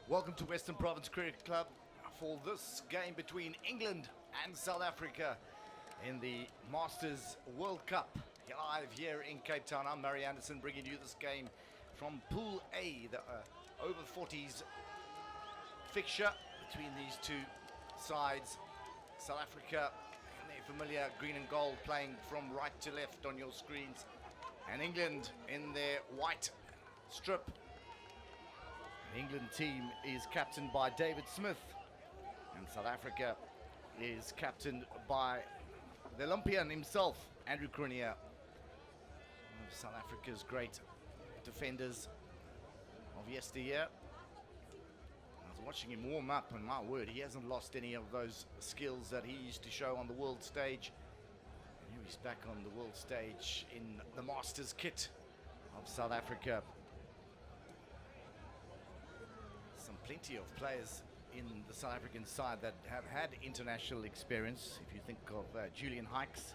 Welcome to Western Province Cricket Club for this game between England and South Africa in the Masters World Cup. Live here in Cape Town. I'm Murray Anderson bringing you this game from Pool A, the over 40s fixture between these two sides. South Africa in their familiar green and gold, playing from right to left on your screens, and England in their white strip. The England team is captained by David Smith, and South Africa is captained by the Olympian himself, Andrew Cronje, one of South Africa's great defenders of yesteryear. I was watching him warm up, and my word, he hasn't lost any of those skills that he used to show on the world stage. And here he's back on the world stage in the Masters kit of South Africa. Plenty of players in the South African side that have had international experience. If you think of Julian Hykes,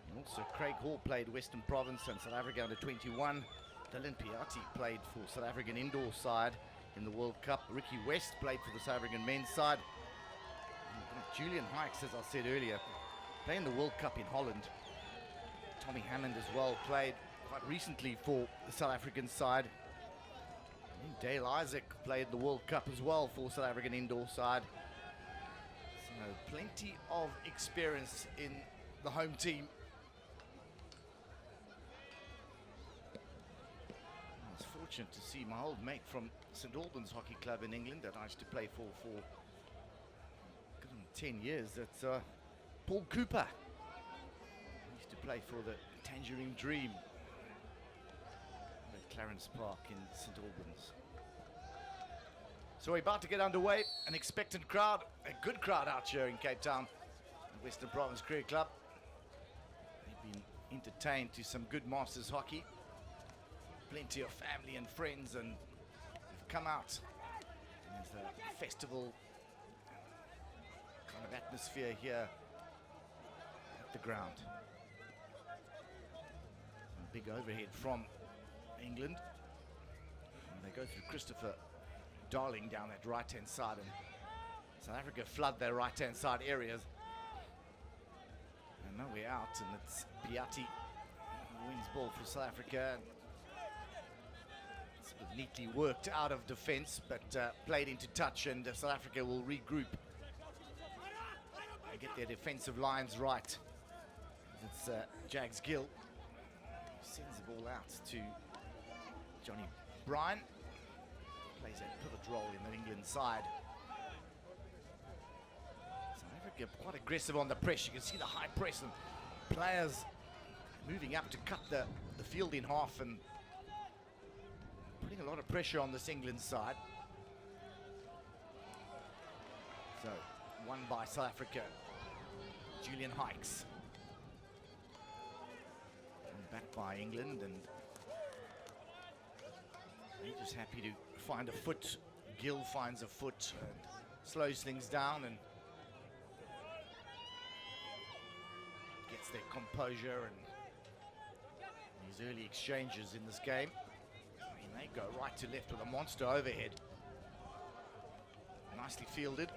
and also Craig Hall played Western Province and South Africa under 21. Dylan Piatti played for South African indoor side in the World Cup. Ricky West played for the South African men's side. And Julian Hykes, as I said earlier, playing the World Cup in Holland. Tommy Hammond as well played quite recently for the South African side. Dale Isaac played the World Cup as well for South African indoor side. So plenty of experience in the home team. I was fortunate to see my old mate from St Albans Hockey Club in England that I used to play for 10 years. That's Paul Cooper. He used to play for the Tangerine Dream at Clarence Park in St Albans. So we're about to get underway. An expectant crowd, a good crowd out here in Cape Town, the Western Province Cricket Club. They've been entertained to some good Masters hockey. Plenty of family and friends, and they've come out. And there's a festival kind of atmosphere here at the ground. A big overhead from England, and they go through Christopher Darling down that right hand side, and South Africa flood their right hand side areas. And now we're out, and it's Piatti who wins ball for South Africa. It's neatly worked out of defense, but played into touch, and South Africa will regroup and get their defensive lines right. It's Jags Gill who sends the ball out to Johnny Bryan. Plays a pivot role in the England side. South Africa quite aggressive on the press. You can see the high press and players moving up to cut the field in half and putting a lot of pressure on this England side. So, won by South Africa. Julian Hykes. And back by England, and they're just happy to find a foot. Gill finds a foot and slows things down and gets their composure and these early exchanges in this game. I mean, they go right to left with a monster overhead. Nicely fielded.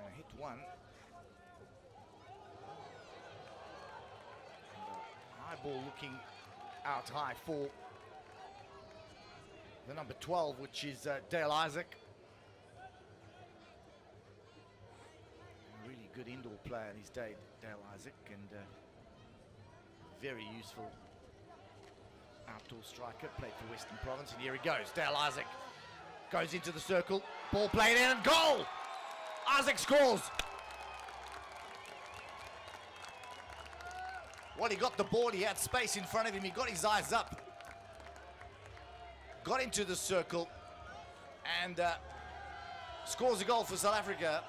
And hit one. And a high ball looking out high for the number 12, which is Dale Isaac. A really good indoor player these days, Dale Isaac, and very useful outdoor striker. Played for Western Province, and here he goes. Dale Isaac goes into the circle. Ball played in, and goal! Isaac scores! Well, he got the ball, he had space in front of him, he got his eyes up, got into the circle, and scores a goal for South Africa.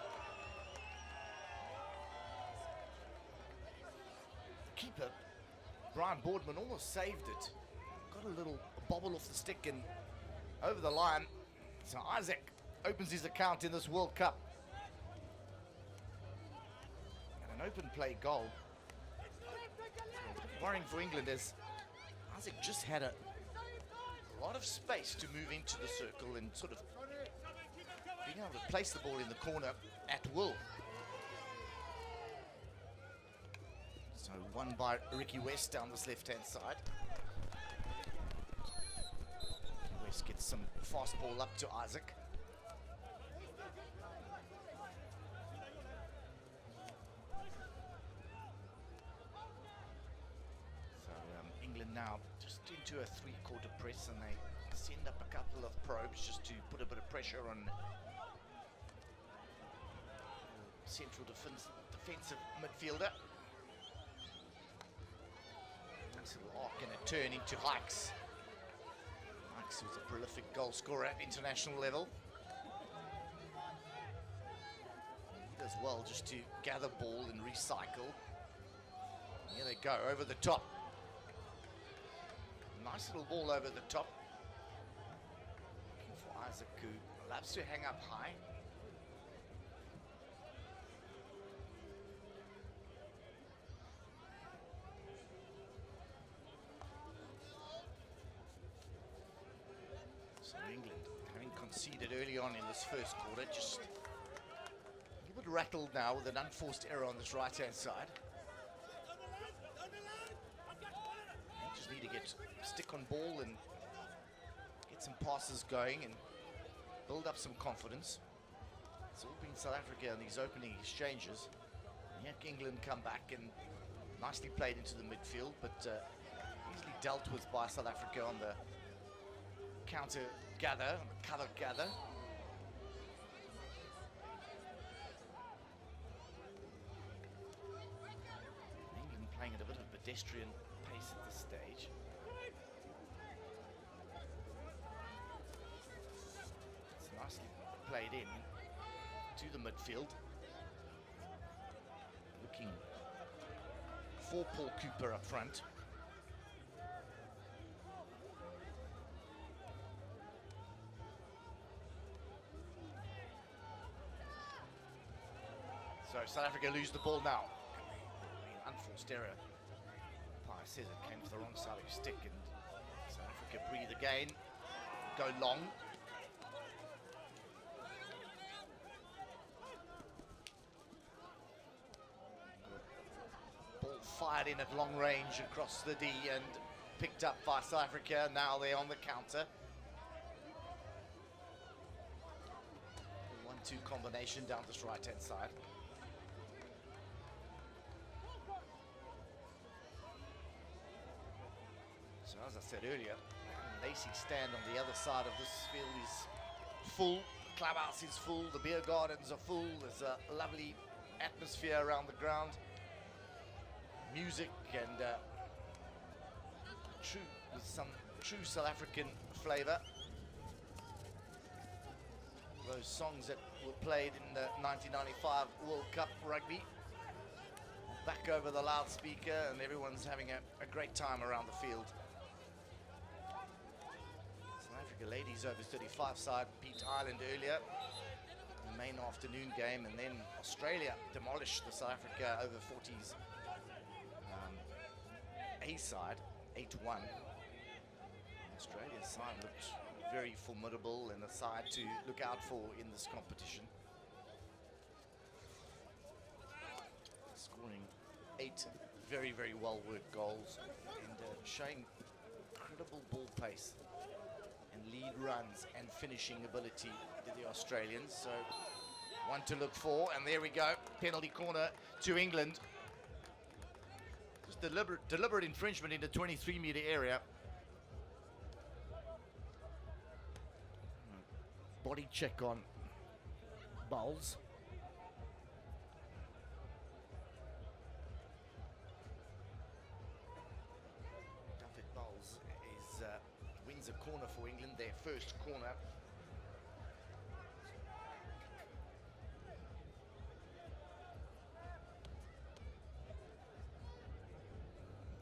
The keeper, Brian Boardman, almost saved it. Got a little bobble off the stick and over the line. So Isaac opens his account in this World Cup. And an open play goal. Worrying for England as Isaac just had a a lot of space to move into the circle and sort of being able to place the ball in the corner at will. So won by Ricky West down this left-hand side. West gets some fast ball up to Isaac. So England now just into a three-quarter press, and they send up a couple of probes just to put a bit of pressure on central defensive midfielder. Nice little arc and a turn into Hikes. Hikes was a prolific goal scorer at international level. He does well just to gather ball and recycle. Here they go, over the top. Nice little ball over the top. Looking for Isaac, who loves to hang up high. So England, having conceded early on in this first quarter, just a little bit rattled now with an unforced error on this right-hand side. Just need to get stick on ball and get some passes going and build up some confidence. It's all been South Africa in these opening exchanges. And yet England come back and nicely played into the midfield, but easily dealt with by South Africa on the counter gather, on the cover gather. England playing at a bit of pedestrian pace at this stage. It's nicely played in to the midfield. Looking for Paul Cooper up front. So South Africa lose the ball now. Unforced error. Pius says it came to the wrong side of his stick, and South Africa breathe again. Go long. Ball fired in at long range across the D and picked up by South Africa. Now they're on the counter. 1-2 combination down this right-hand side. So as I said earlier, Lacey stand on the other side of this field is full. The clubhouse is full. The beer gardens are full. There's a lovely atmosphere around the ground. Music and with some true South African flavour. Those songs that were played in the 1995 World Cup rugby. Back over the loudspeaker, and everyone's having a great time around the field. Ladies over 35 side beat Ireland earlier in the main afternoon game, and then Australia demolished the South Africa over 40s A side 8-1. Australia's side looked very formidable and a side to look out for in this competition, scoring 8 very well worked goals and showing incredible ball pace and lead runs and finishing ability to the Australians. So one to look for, and there we go, penalty corner to England. Just deliberate infringement in the 23-meter area. Body check on Bowles. Wins a corner for England, their first corner.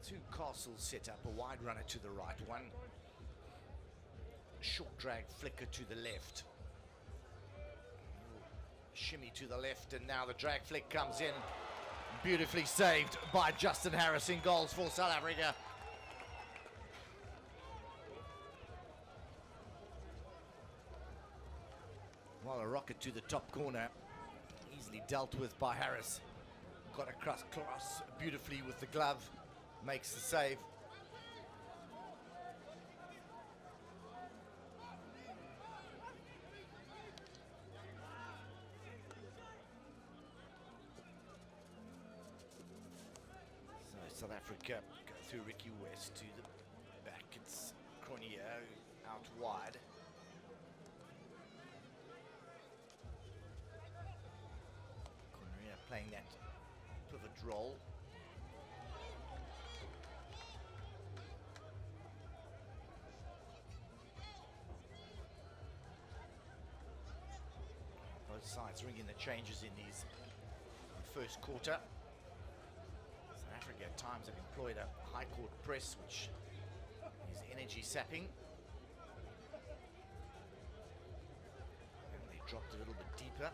Two Castles set up, a wide runner to the right, one short drag flicker to the left. Shimmy to the left, and now the drag flick comes in. Beautifully saved by Justin Harris in goals for South Africa. Well, a rocket to the top corner. Easily dealt with by Harris. Got across class beautifully with the glove. Makes the save. So South Africa go through Ricky West to the back. It's Cornier out wide. Cornier playing that pivot role. Both sides ringing the changes in these first quarter. South Africa at times have employed a high court press, which is energy sapping. And they dropped a little bit deeper.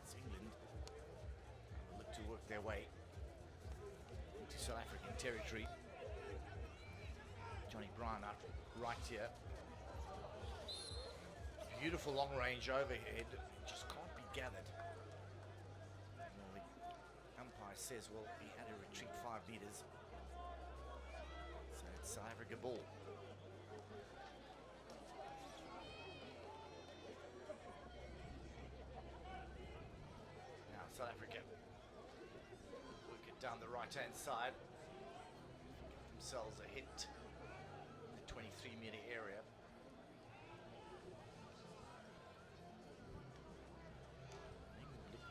It's England look to work their way into South African territory. Johnny Bryan out right here. Beautiful long range overhead, just can't be gathered. Well, the umpire says, well, he had to retreat 5 meters. So it's South Africa ball. Now South Africa work it down the right-hand side. Give themselves a hit in the 23-meter area.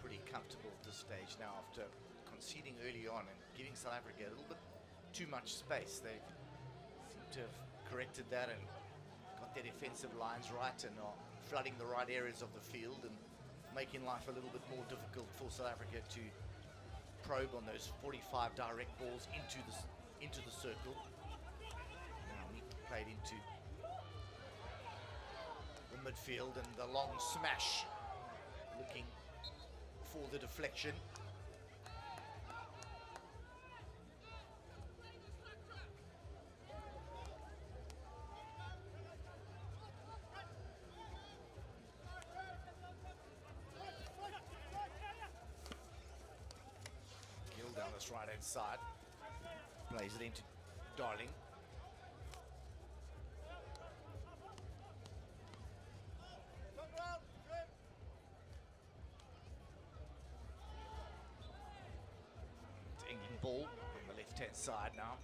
Pretty comfortable at this stage now after conceding early on and giving South Africa a little bit too much space. They seem to have corrected that and got their defensive lines right and are flooding the right areas of the field and making life a little bit more difficult for South Africa to probe on those 45 direct balls into the circle. Now neatly played into the midfield and the long smash, looking for the deflection. Gill down this right hand side, plays it into Darling. Ball on the left-hand side now.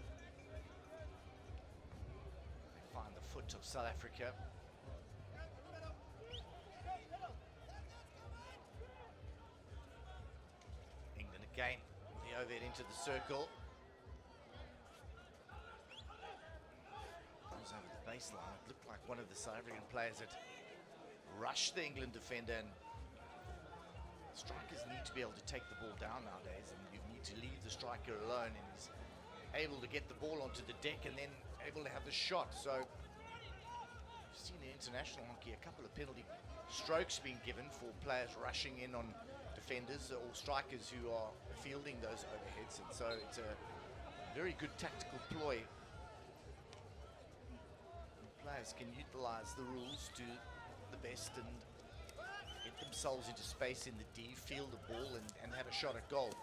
They find the foot of South Africa. England again, the overhead into the circle. Goes over the baseline. It looked like one of the South African players had rushed the England defender, and strikers need to be able to take the ball down nowadays, and you need to leave the striker alone, and he's able to get the ball onto the deck and then able to have the shot. So you've seen in international hockey a couple of penalty strokes being given for players rushing in on defenders or strikers who are fielding those overheads, and so it's a very good tactical ploy. And players can utilize the rules to the best and get themselves into space in the D, field the ball and have a shot at goal.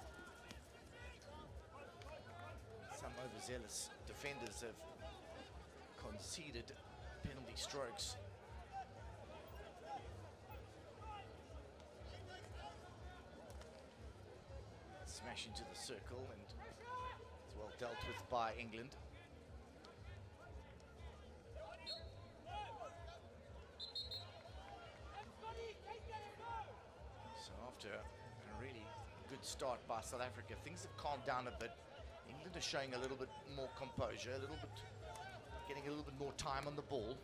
Some overzealous defenders have conceded penalty strokes. Smash into the circle, and it's well dealt with by England. So after a really good start by South Africa, things have calmed down a bit. England are showing a little bit more composure, a little bit, getting a little bit more time on the ball.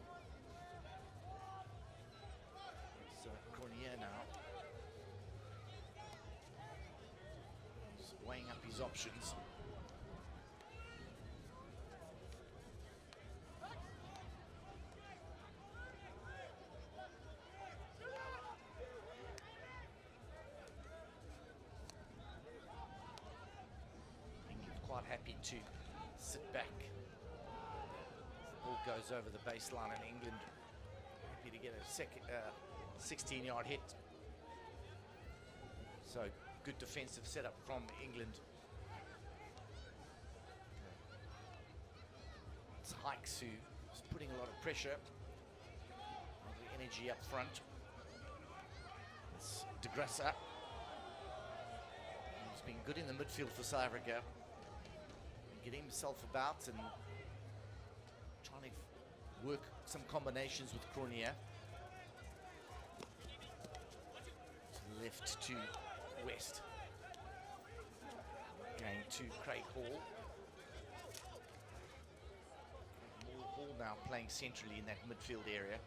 So Cornier now, he's weighing up his options. Quite happy to sit back. The ball goes over the baseline, and England happy to get a 16-yard hit. So good defensive setup from England. It's Hikes who's putting a lot of pressure, all the energy up front. It's De Grasser. He's been good in the midfield for South Africa, getting himself about and trying to work some combinations with Cronje. Left to West. Going to Craig Hall. Hall now playing centrally in that midfield area.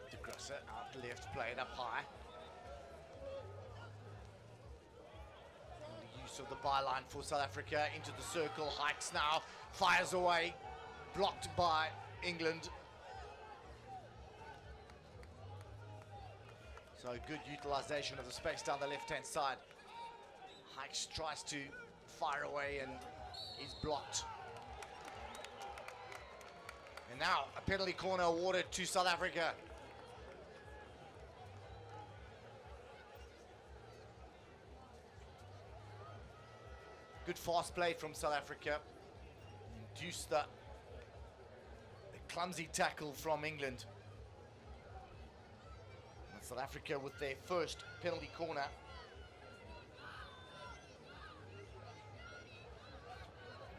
De Grasser out left, played up high. Use of the byline for South Africa into the circle. Hikes now, fires away, blocked by England. So good utilization of the space down the left-hand side. Hikes tries to fire away and is blocked. And now a penalty corner awarded to South Africa. Good fast play from South Africa. Induced the clumsy tackle from England. And South Africa with their first penalty corner.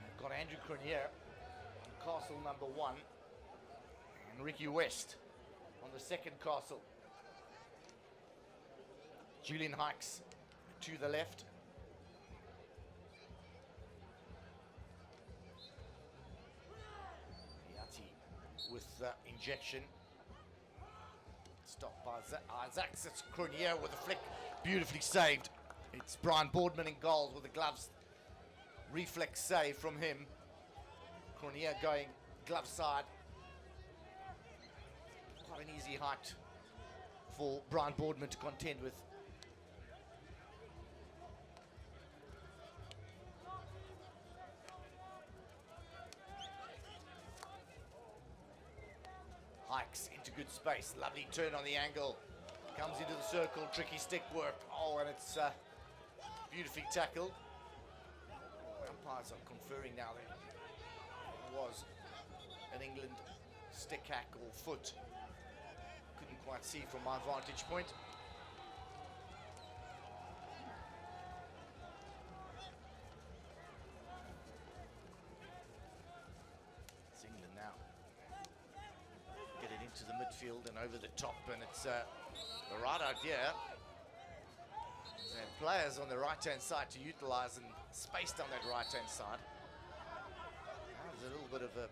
We've got Andrew Cronje on castle number 1. And Ricky West on the second castle. Julian Hikes to the left. With injection. Stopped by Isaacs. It's Cronje with a flick. Beautifully saved. It's Brian Boardman in goal with the gloves. Reflex save from him. Cronje going glove side. Quite an easy height for Brian Boardman to contend with. Hikes into good space, lovely turn on the angle, comes into the circle, tricky stick work, oh, and it's beautifully tackled. Umpires are conferring now that it was an England stick hack or foot. Couldn't quite see from my vantage point. It's England now. Get it into the midfield and over the top, and it's the right idea. And players on the right-hand side to utilize and space down that right-hand side. There's a little bit of a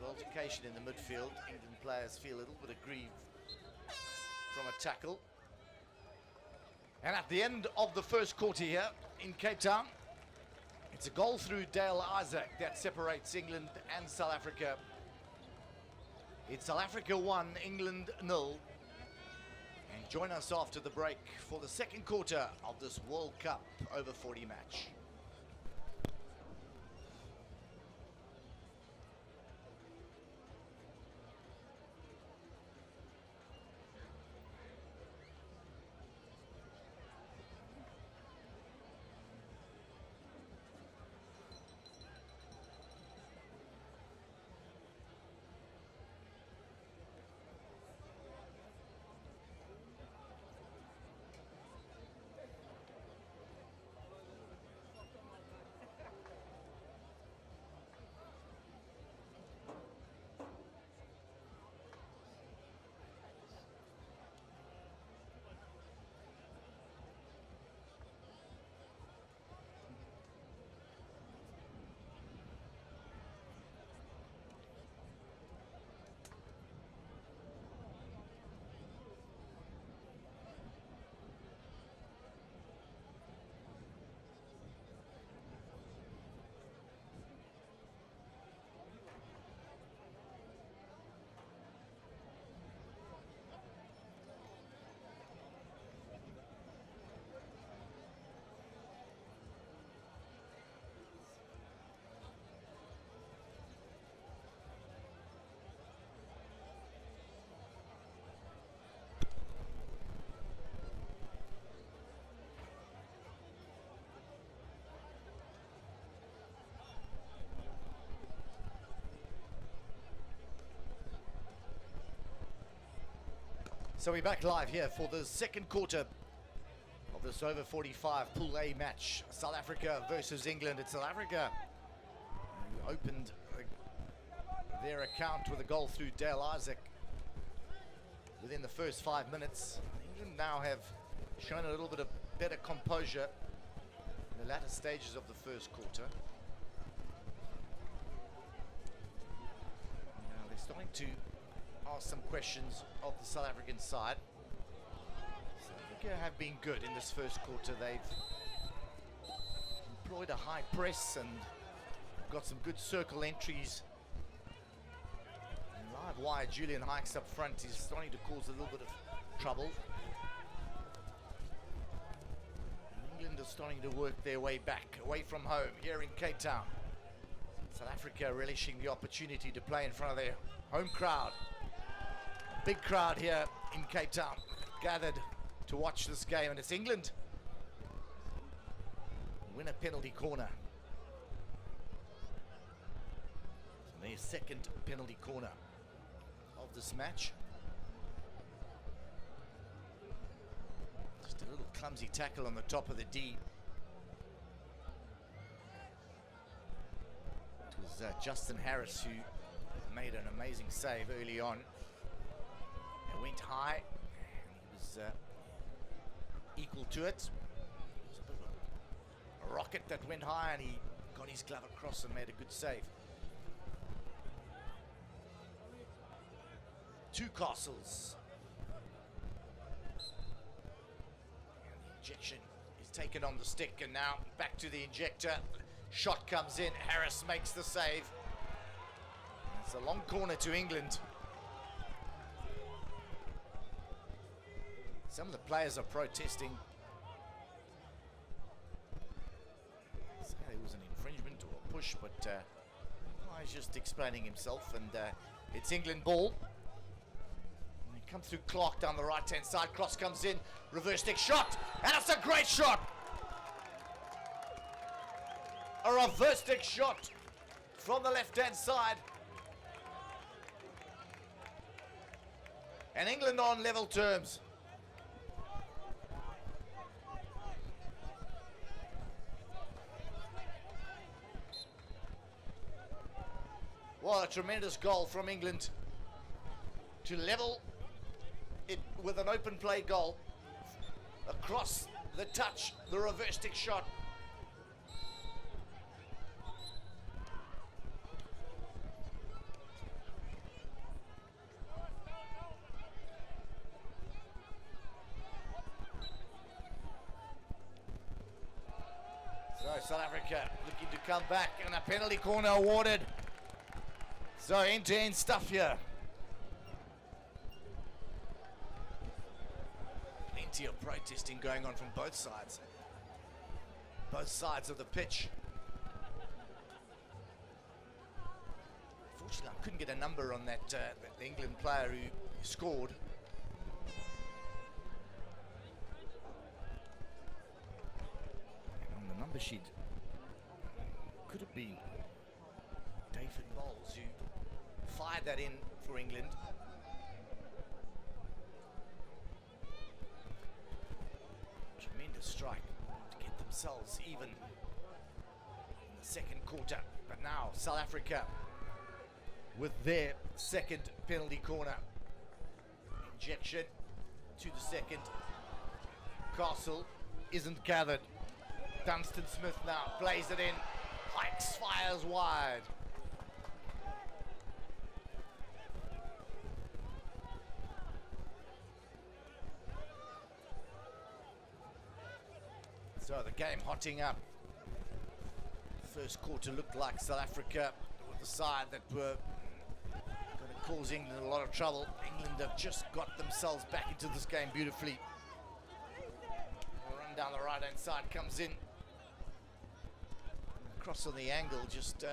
altercation in the midfield. England players feel a little bit aggrieved from a tackle. And at the end of the first quarter here in Cape Town, it's a goal through Dale Isaac that separates England and South Africa. It's South Africa 1, England 0. And join us after the break for the second quarter of this World Cup over 40 match. So we're back live here for the second quarter of this over 45 Pool A match. South Africa versus England. It's South Africa who opened their account with a goal through Dale Isaac within the first 5 minutes. England now have shown a little bit of better composure in the latter stages of the first quarter. Now they're starting to ask some questions of the South African side. South Africa have been good in this first quarter. They've employed a high press and got some good circle entries. And live wire, Julian Hikes up front is starting to cause a little bit of trouble. England are starting to work their way back, away from home, here in Cape Town. South Africa relishing the opportunity to play in front of their home crowd. Big crowd here in Cape Town gathered to watch this game, and it's England win a penalty corner. So their second penalty corner of this match. Just a little clumsy tackle on the top of the D. It was Justin Harris who made an amazing save early on. Went high, and he was equal to it. It was a bit of a rocket that went high, and he got his glove across and made a good save. Two Castles. And the injection is taken on the stick, and now back to the injector. Shot comes in, Harris makes the save. It's a long corner to England. Some of the players are protesting. So it was an infringement or a push, but he's just explaining himself, and it's England ball. And it comes through Clark down the right-hand side. Cross comes in, reverse stick shot, and it's a great shot. A reverse stick shot from the left-hand side. And England on level terms. What a tremendous goal from England to level it with an open play goal. Across the touch, the reverse stick shot. So South Africa looking to come back, and a penalty corner awarded. So end-to-end stuff here. Plenty of protesting going on from both sides. Both sides of the pitch. Unfortunately, I couldn't get a number on that the England player who scored. On the number sheet, could have been David Moles who fired that in for England. Tremendous strike to get themselves even in the second quarter. But now South Africa with their second penalty corner. Injection to the second. Castle isn't gathered. Dunstan Smith now plays it in. Hikes fires wide. So the game hotting up. First quarter looked like South Africa with the side that were going to cause England a lot of trouble. England have just got themselves back into this game beautifully. A run down the right hand side comes in. Cross on the angle, just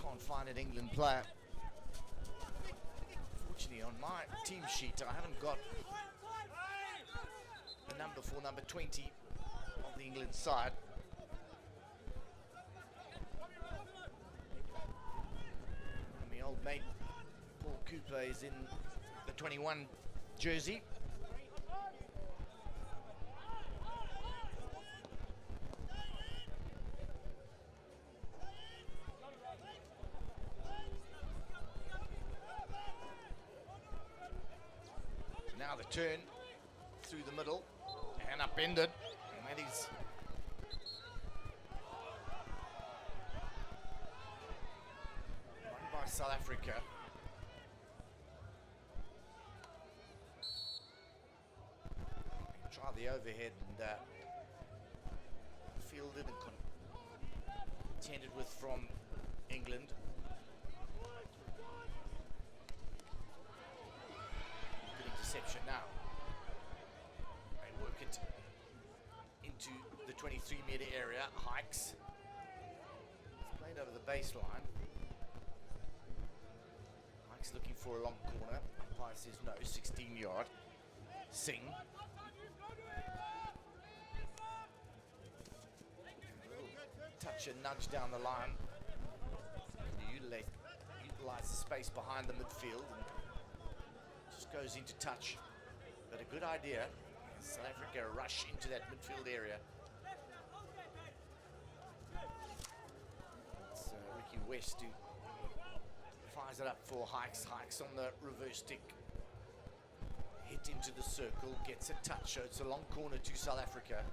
can't find an England player. Fortunately on my team sheet I haven't got the number for number 20 of the England side. And my old mate Paul Cooper is in 21 jersey. Now the turn through the middle and upended, and that is won by South Africa. Try the overhead and fielded and contended with from England. Good interception now. They work it into the 23-meter area. Hikes. It's played over the baseline. Hikes looking for a long corner. Umpire says no, 16-yard. Singh. Touch and nudge down the line. Utilize the space behind the midfield and just goes into touch. But a good idea. South Africa rush into that midfield area. It's Ricky West who fires it up for Hikes. Hikes on the reverse stick. Hit into the circle, gets a touch. So it's a long corner to South Africa.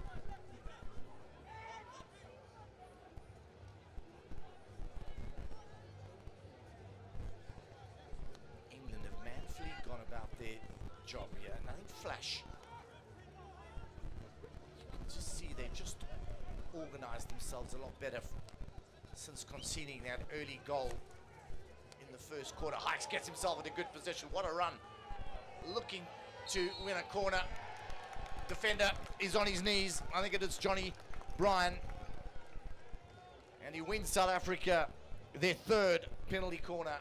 Job here, nothing flash. You can just see they just organized themselves a lot better since conceding that early goal in the first quarter. Hikes gets himself in a good position. What a run. Looking to win a corner. Defender is on his knees. I think it is Johnny Bryan. And he wins South Africa their third penalty corner.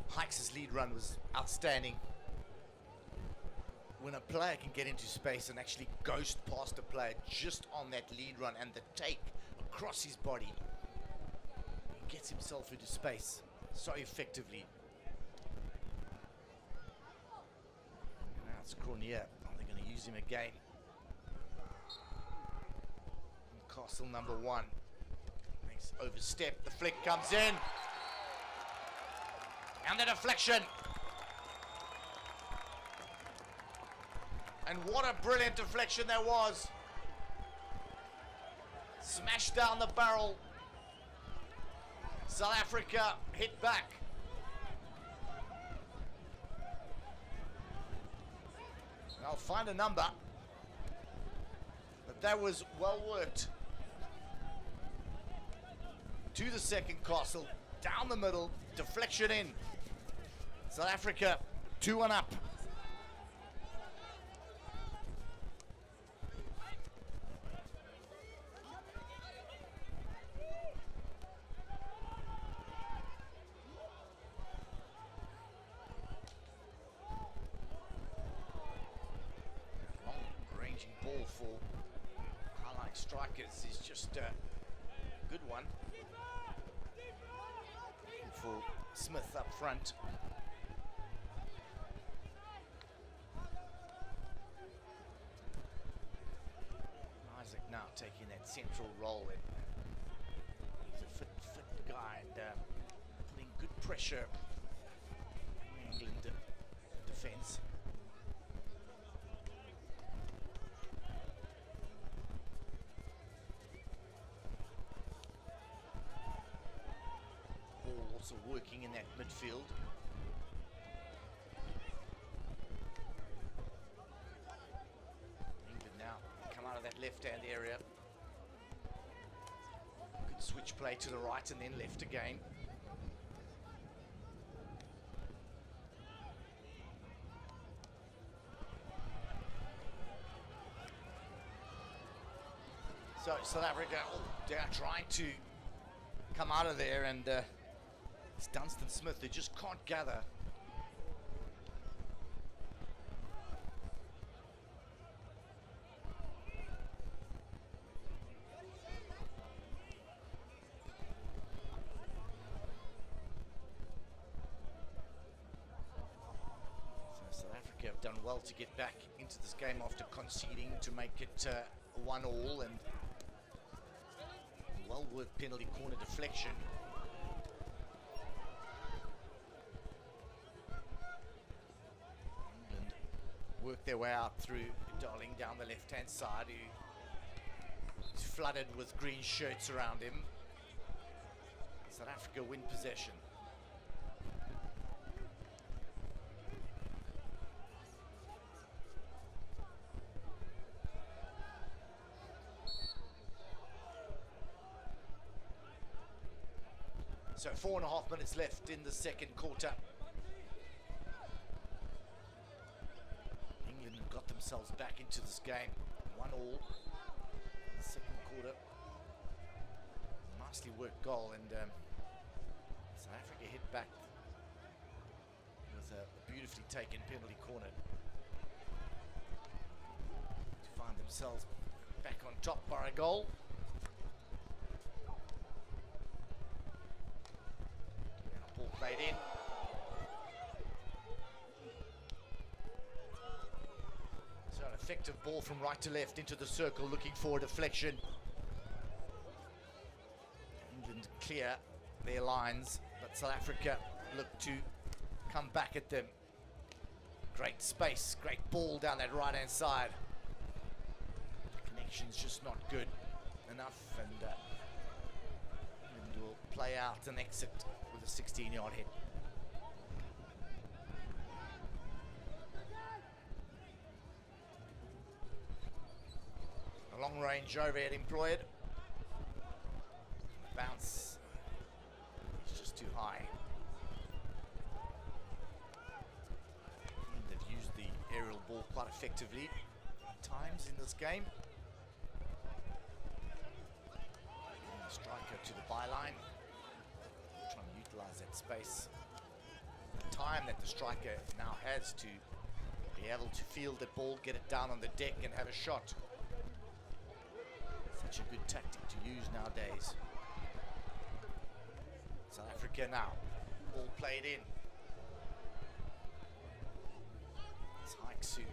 Hikes' lead run was outstanding. When a player can get into space and actually ghost past a player just on that lead run and the take across his body, he gets himself into space so effectively. Now it's Cornier. Are they going to use him again? Castle number 1. Nice overstep. The flick comes in. And the deflection. And what a brilliant deflection there was. Smashed down the barrel. South Africa hit back. I'll find a number. But that was well worked. To the second Castle. Down the middle. Deflection in. South Africa 2-1 up. Long ranging ball for highlight strikers is just a good one. For Smith up front. Isaac now taking that central role. He's a fit guy and putting good pressure in the England defence. Also working in that midfield. England now come out of that left-hand area. Good switch play to the right and then left again. So South Africa, they are trying to come out of there, and it's Dunstan Smith, they just can't gather. done well to get back into this game after conceding to make it 1-1, and well-worked penalty corner deflection. England work their way out through Darling down the left-hand side, who's flooded with green shirts around him. South Africa win possession. So 4.5 minutes left in the second quarter. England have got themselves back into this game. 1-1 in the second quarter. Nicely worked goal, and South Africa hit back with a beautifully taken penalty corner to find themselves back on top by a goal. Ball played in. So an effective ball from right to left into the circle, looking for a deflection. England clear their lines, but South Africa look to come back at them. Great space, great ball down that right-hand side. The connection's just not good enough, and England will play out an exit with a 16-yard hit. A long-range overhead employed. Bounce is just too high. They've used the aerial ball quite effectively at times in this game. And the striker to the byline. Trying to utilize that space. The time that the striker now has to be able to field the ball, get it down on the deck and have a shot. Such a good tactic to use nowadays. South Africa now, ball played in. It's Haiksu.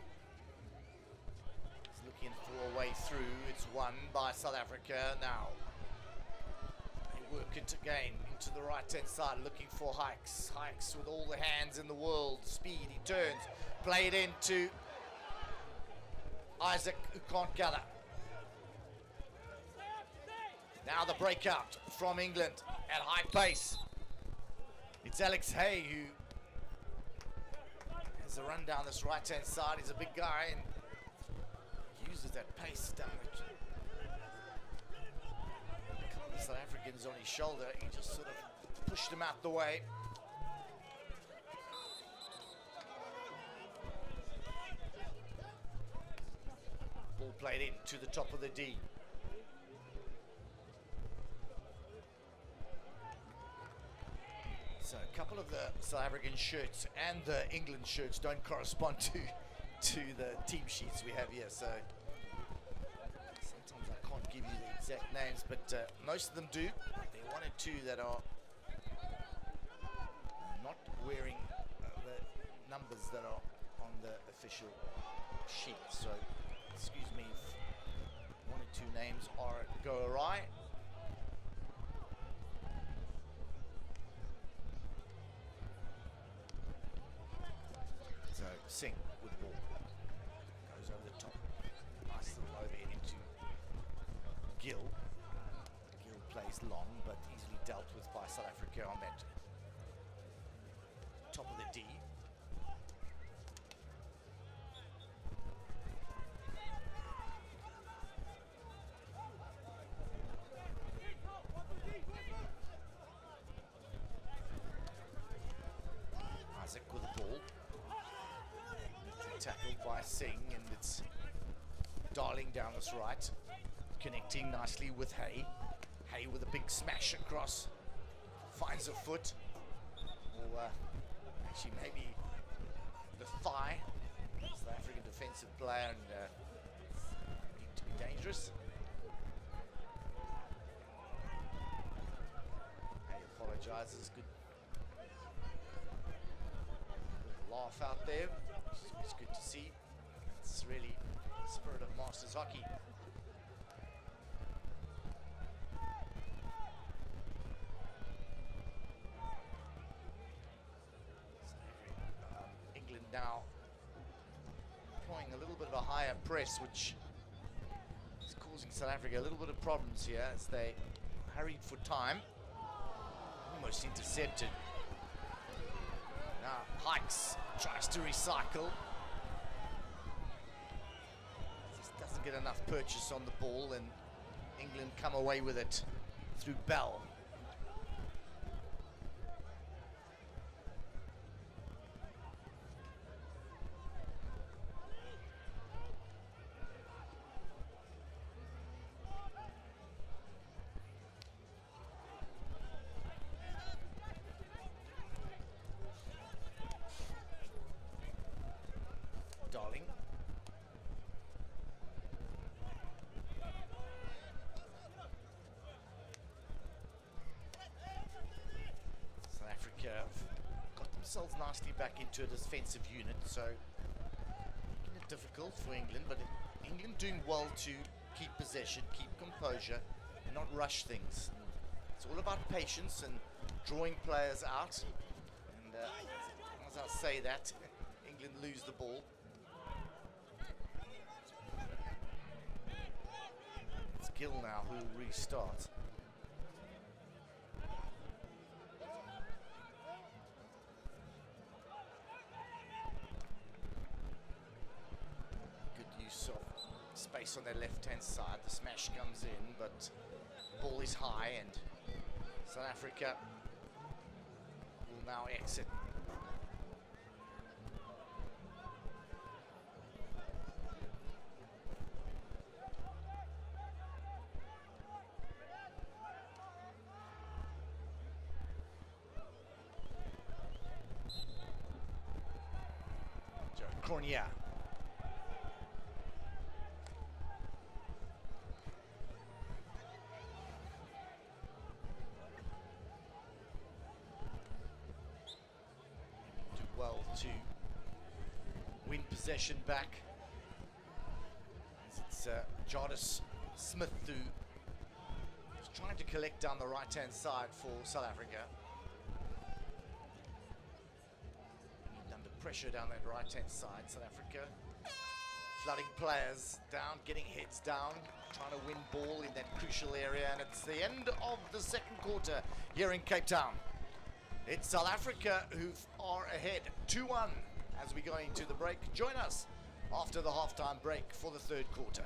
He's looking for a way through. It's won by South Africa now. They work it again into the right-hand side, looking for Hikes. Hikes with all the hands in the world. Speed, he turns. Played into Isaac, who can't gather. Now the breakout from England at high pace. It's Alex Hay who has a run down this right-hand side. He's a big guy and uses that pace down the South Africans on his shoulder. He just sort of pushed him out the way. Ball played in to the top of the D. So a couple of the South African shirts and the England shirts don't correspond to the team sheets we have here. So sometimes I can't give you the exact names, but most of them do. There are one or two that are not wearing the numbers that are on the official sheet. So excuse me if one or two names go awry. So Singh with the ball. Goes over the top. Nice little overhead into Gill. Gill plays long, but easily dealt with by South Africa on that top of the D. Isaac with the ball. Tackled by Singh, and it's Darling down this right, connecting nicely with Hay. Hay with a big smash across, finds a foot, or actually maybe the thigh. South African defensive player, and need to be dangerous. Hay apologises. Good laugh out there. It's good to see. It's really the spirit of Masters hockey. England now employing a little bit of a higher press, which is causing South Africa a little bit of problems here as they hurried for time. Almost intercepted. Now Hikes tries to recycle. Just doesn't get enough purchase on the ball, and England come away with it through Bell. Darling. South Africa have got themselves nicely back into a defensive unit, so making it difficult for England, but England doing well to keep possession, keep composure, and not rush things. It's all about patience and drawing players out, and as I say that, England lose the ball. Gill now who will restart. Good use of space on their left-hand side. The smash comes in, but the ball is high, and South Africa will now exit. Cornier. Do well to win possession back. It's Jardis Smith who is trying to collect down the right-hand side for South Africa. Pressure down that right-hand side. South Africa flooding players down, getting heads down, trying to win ball in that crucial area, and it's the end of the second quarter here in Cape Town. It's South Africa who are ahead 2-1 as we go into the break. Join us after the halftime break for the third quarter.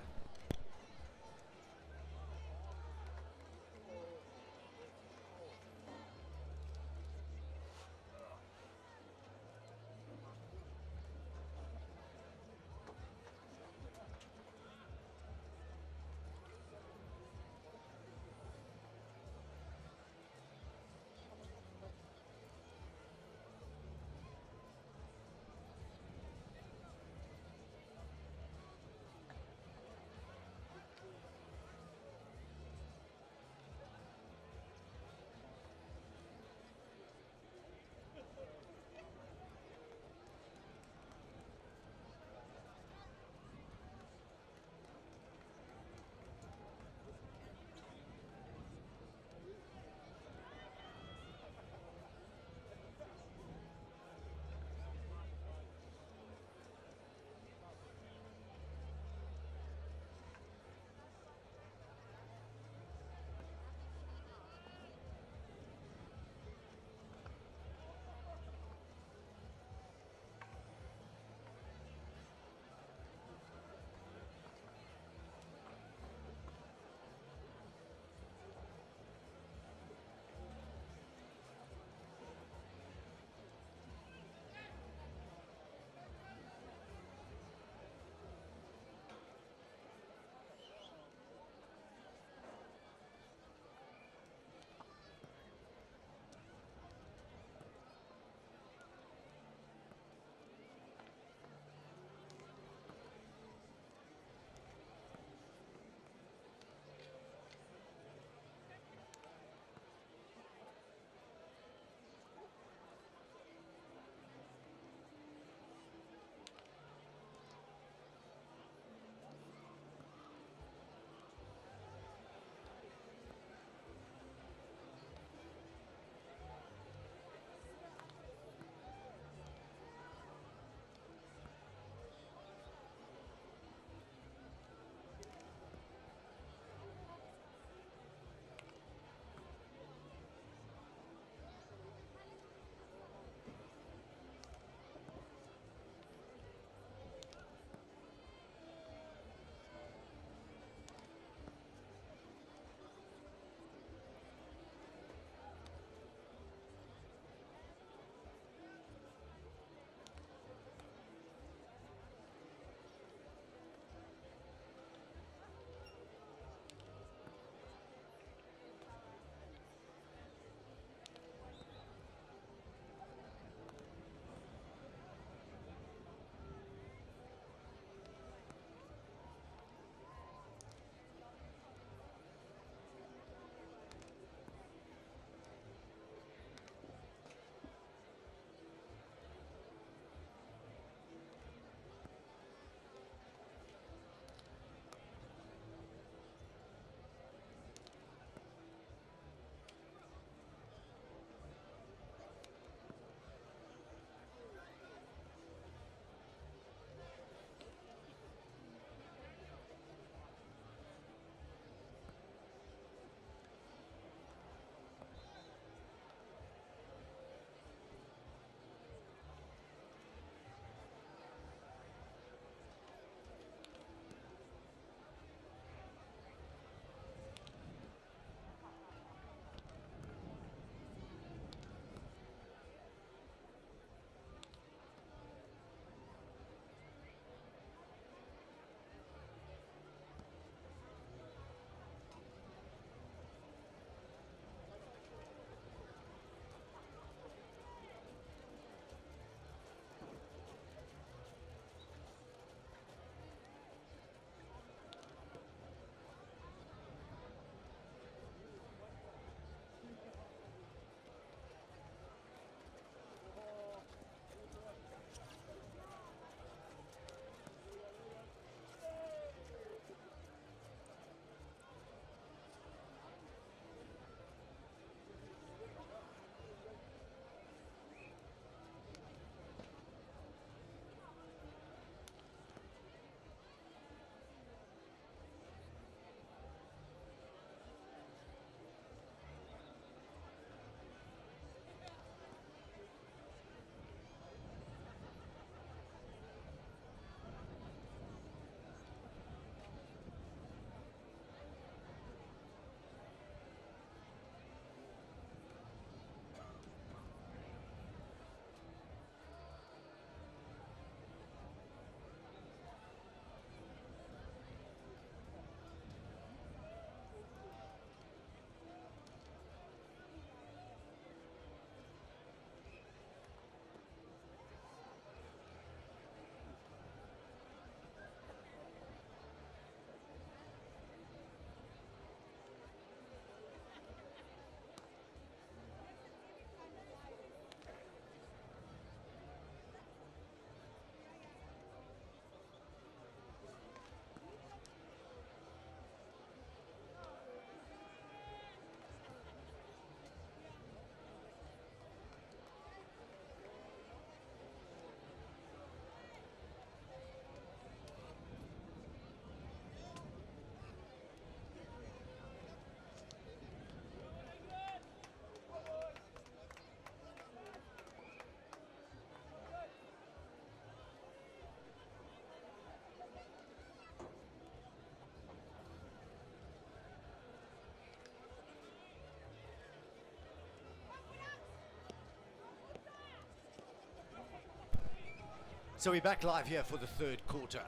So we're back live here for the third quarter.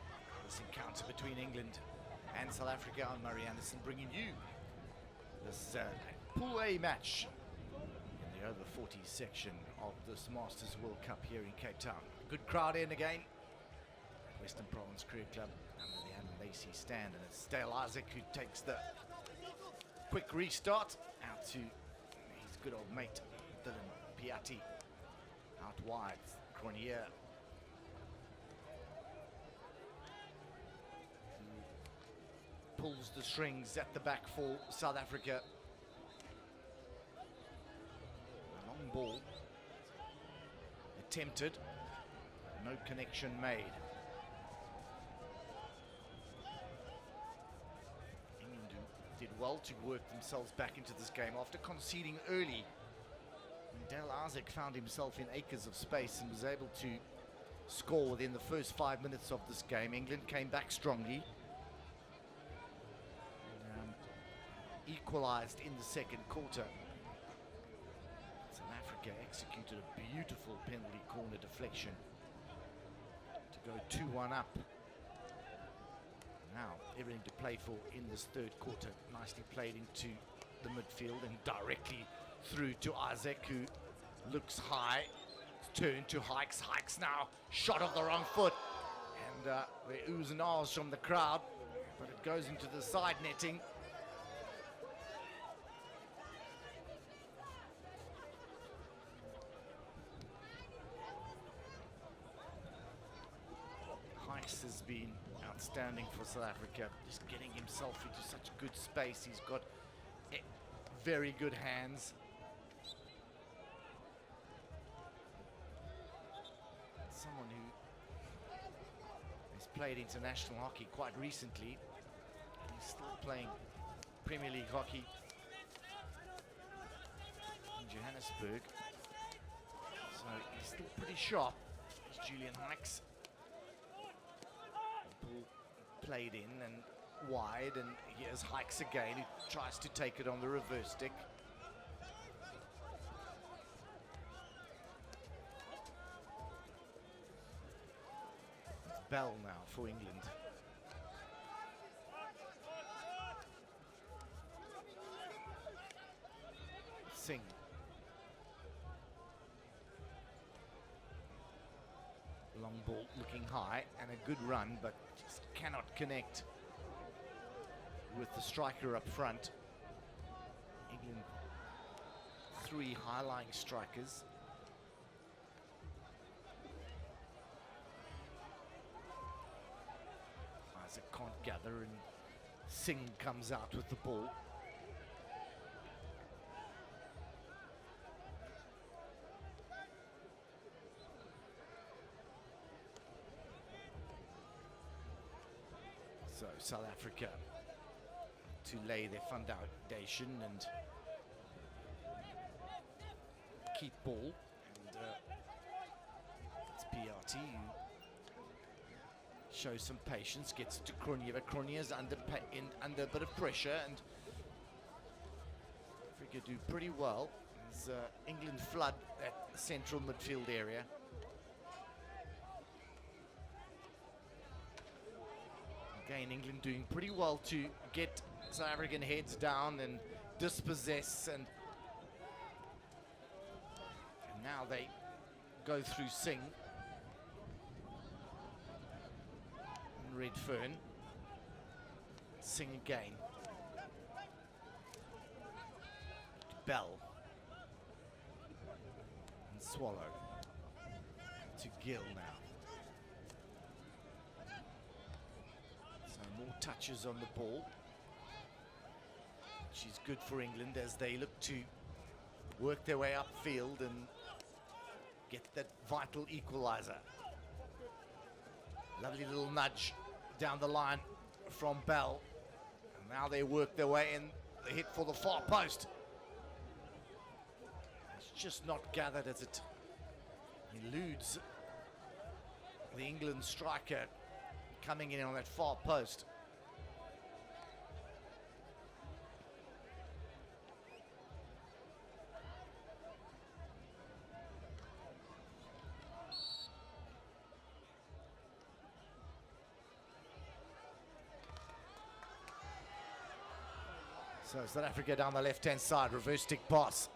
This encounter between England and South Africa. I'm Murray Anderson bringing you this Pool A match in the over 40 section of this Masters World Cup here in Cape Town. Good crowd in again at Western Province Cricket Club under the Alan Lacey stand, and it's Dale Isaac who takes the quick restart out to his good old mate Dylan Piatti out wide. Cronje pulls the strings at the back for South Africa. A long ball attempted, no connection made. England did well to work themselves back into this game after conceding early. And Dale Isaac found himself in acres of space and was able to score within the first 5 minutes of this game. England came back strongly. Equalized in the second quarter. South Africa executed a beautiful penalty corner deflection to go 2-1 up. Now everything to play for in this third quarter. Nicely played into the midfield and directly through to Isaac, who looks high. Turn to Hikes. Hikes now shot off the wrong foot, and the oohs and ahs from the crowd, but it goes into the side netting. Has been outstanding for South Africa, just getting himself into such good space. He's got very good hands. Someone who has played international hockey quite recently, and he's still playing Premier League hockey in Johannesburg, so he's still pretty sharp. It's Julian Hikes. Played in and wide, and here's Hikes again, who tries to take it on the reverse stick. It's Bell now for England. Singh. Long ball looking high and a good run, but just cannot connect with the striker up front. England, 3 high-lying strikers. Isaac can't gather, and Singh comes out with the ball. So South Africa to lay their foundation and keep ball, and it's Piatti who shows some patience, gets to Cronje, but Cronje is under a bit of pressure, and Africa do pretty well as England flood that central midfield area. Again, England doing pretty well to get South African heads down and dispossess, and now they go through Singh and Redfern. Singh again. Bell and Swallow to Gill now. More touches on the ball, which is good for England as they look to work their way upfield and get that vital equalizer. Lovely little nudge down the line from Bell. And now they work their way in, the hit for the far post. It's just not gathered as it eludes the England striker coming in on that far post. So South Africa down the left-hand side, reverse stick pass.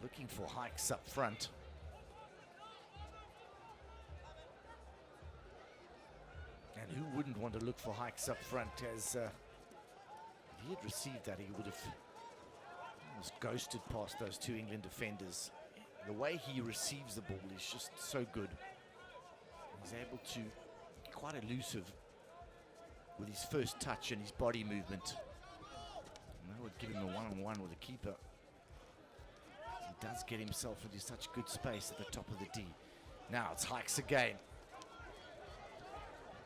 Looking for hikes up front. And who wouldn't want to look for hikes up front, as if he had received that, he would have almost ghosted past those two England defenders. The way he receives the ball is just so good. He's able to be quite elusive with his first touch and his body movement. And that would give him a one-on-one with the keeper. He does get himself into such good space at the top of the D. Now it's hikes again.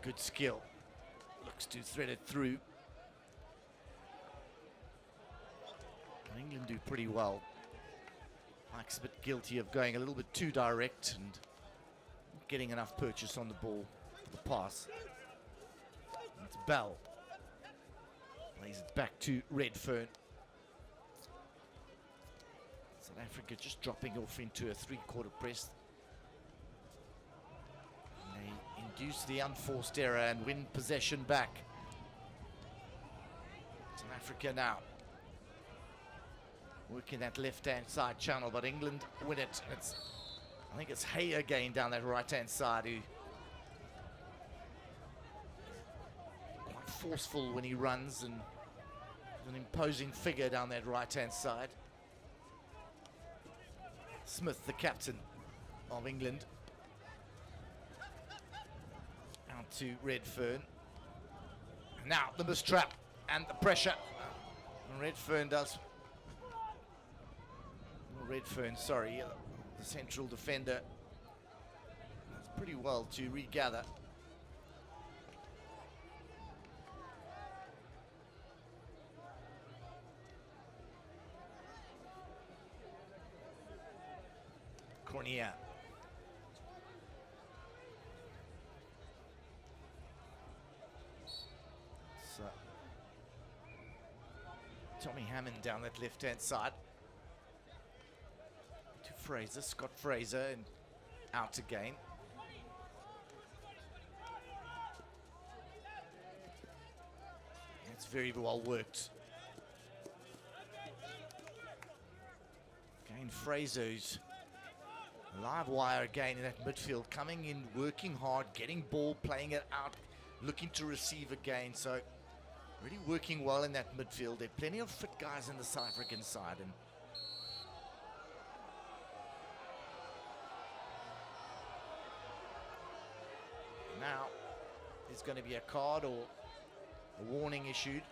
Good skill. Looks to thread it through. And England do pretty well. Hikes a bit guilty of going a little bit too direct and not getting enough purchase on the ball for the pass. And it's Bell. Lays it back to Redfern. South Africa just dropping off into a three-quarter press. And they induce the unforced error and win possession back. South Africa now working that left-hand side channel, but England win it. I think it's Hay again down that right-hand side, who quite forceful when he runs and an imposing figure down that right-hand side. Smith, the captain of England. Out to Redfern. Now the mistrap and the pressure. And Redfern does. Redfern, sorry, the central defender. Does pretty well to regather. Cornea. So Tommy Hammond down that left-hand side. To Fraser, Scott Fraser, and out again. That's very well worked. Again, Fraser's live wire again in that midfield, coming in, working hard, getting ball, playing it out, looking to receive again. So really working well in that midfield. There are plenty of fit guys in the South African side, and now there's going to be a card or a warning issued.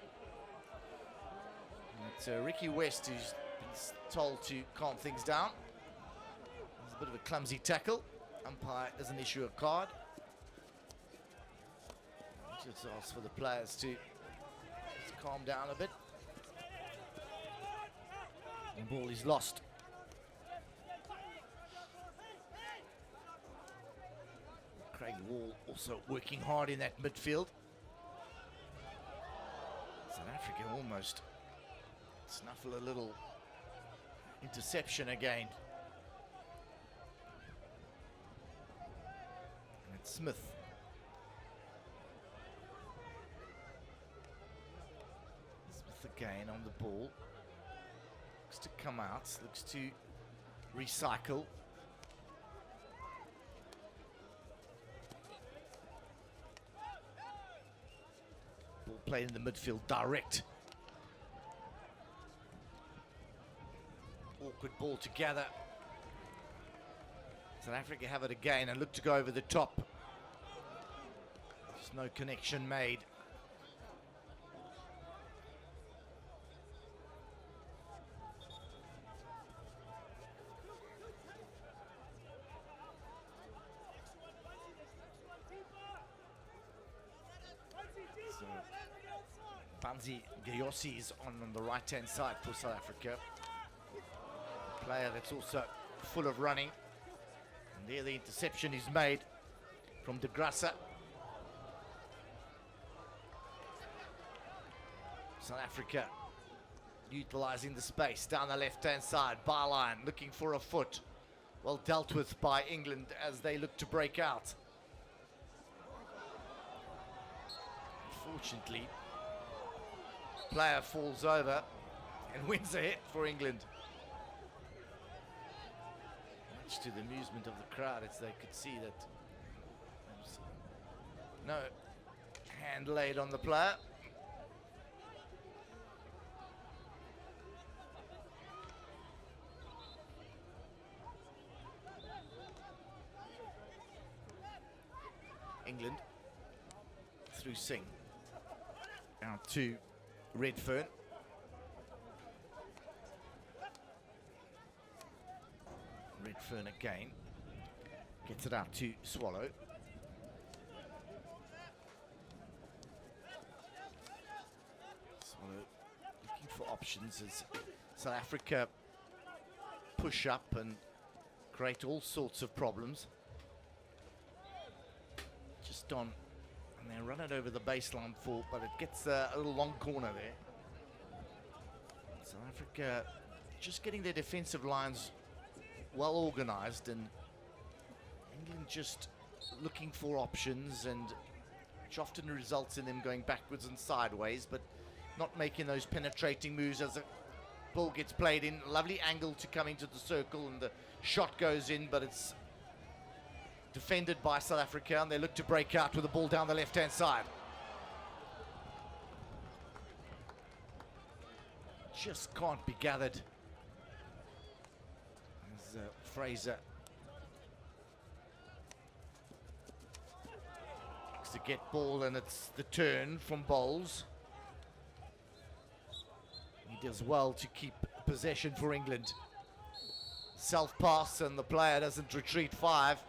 It's Ricky West who's been told to calm things down. There's a bit of a clumsy tackle. Umpire doesn't issue a card. Just asks for the players to just calm down a bit. The ball is lost. Craig Wall also working hard in that midfield. South Africa almost snuffle a little interception again. And it's Smith. Smith again on the ball. Looks to come out, looks to recycle. Ball played in the midfield, direct. Awkward ball to gather. South Africa have it again and look to go over the top. There's no connection made. Banzi Gayossi is on the right-hand side for South Africa. A player that's also full of running. And there the interception is made from De Grassa. South Africa utilising the space down the left-hand side. Byline looking for a foot. Well dealt with by England as they look to break out. Unfortunately, player falls over and wins a hit for England. Much to the amusement of the crowd, as they could see that there was no hand laid on the player. England through Singh. Now to Redfern. Redfern again. Gets it out to Swallow. Swallow looking for options as South Africa push up and create all sorts of problems. Just on, and they run it over the baseline for, but it gets a little long corner there. South Africa just getting their defensive lines well organized, and England just looking for options, and which often results in them going backwards and sideways, but not making those penetrating moves as the ball gets played in. Lovely angle to come into the circle, and the shot goes in, but it's defended by South Africa, and they look to break out with the ball down the left-hand side. Just can't be gathered. As Fraser looks to get ball, and it's the turn from Bowles. He does well to keep possession for England. Self-pass, and the player doesn't retreat 5.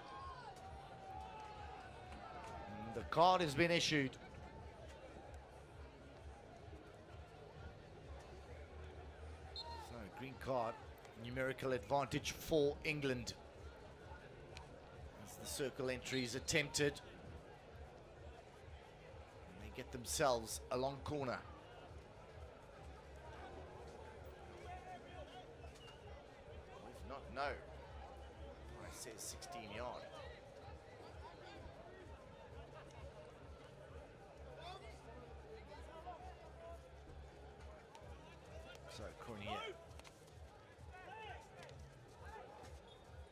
The card has been issued. So, green card, numerical advantage for England. As the circle entry is attempted, and they get themselves a long corner. If not, no. I says 16 yard. So Cornier.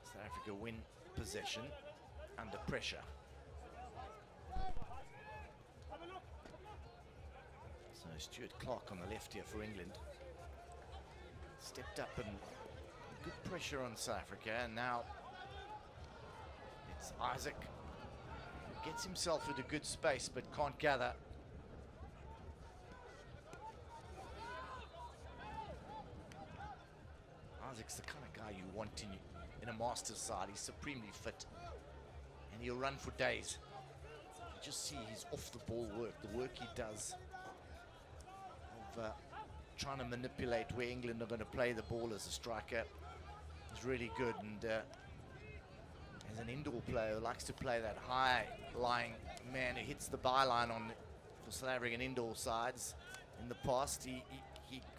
South Africa win possession under pressure. So Stuart Clark on the left here for England. Stepped up, and good pressure on South Africa, and now it's Isaac who gets himself into good space but can't gather. Isaac's the kind of guy you want in a Masters side. He's supremely fit, and he'll run for days. You just see his off-the-ball work, the work he does of trying to manipulate where England are going to play the ball as a striker is really good. And as an indoor player who likes to play that high-lying man who hits the byline for South African indoor sides in the past, he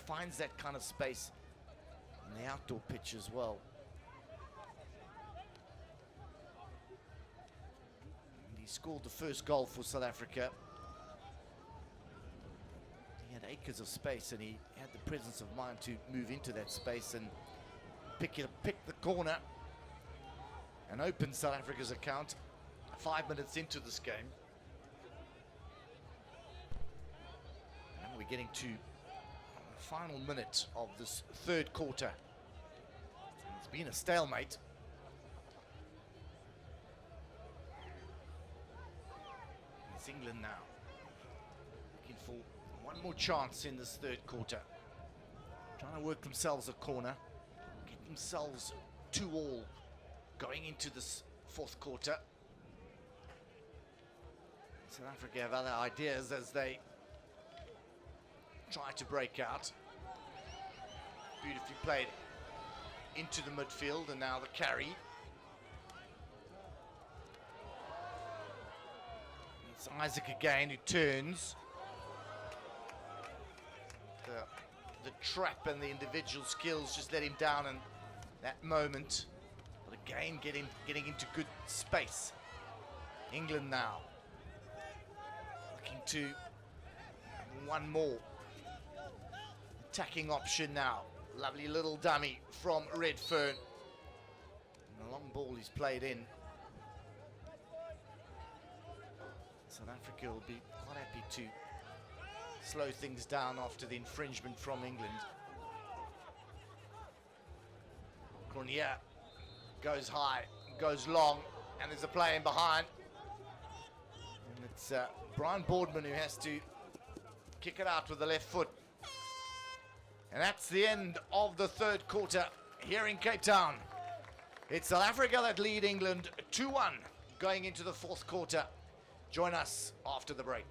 finds that kind of space on the outdoor pitch as well. And he scored the first goal for South Africa. He had acres of space, and he had the presence of mind to move into that space and pick the corner and open South Africa's account 5 minutes into this game. And we're getting to the final minute of this third quarter. It's been a stalemate. It's England now, looking for one more chance in this third quarter. Trying to work themselves a corner, get themselves 2-2 going into this fourth quarter. South Africa have other ideas as they try to break out. Beautifully played into the midfield, and now the carry. It's Isaac again who turns. The trap and the individual skills just let him down in that moment. But again, getting into good space. England now looking to one more attacking option now. Lovely little dummy from Redfern. And the long ball is played in. South Africa will be quite happy to slow things down after the infringement from England. Cornier goes high, goes long, and there's a play in behind. And it's Brian Boardman who has to kick it out with the left foot. And that's the end of the third quarter here in Cape Town. It's South Africa that lead England 2-1 going into the fourth quarter. Join us after the break.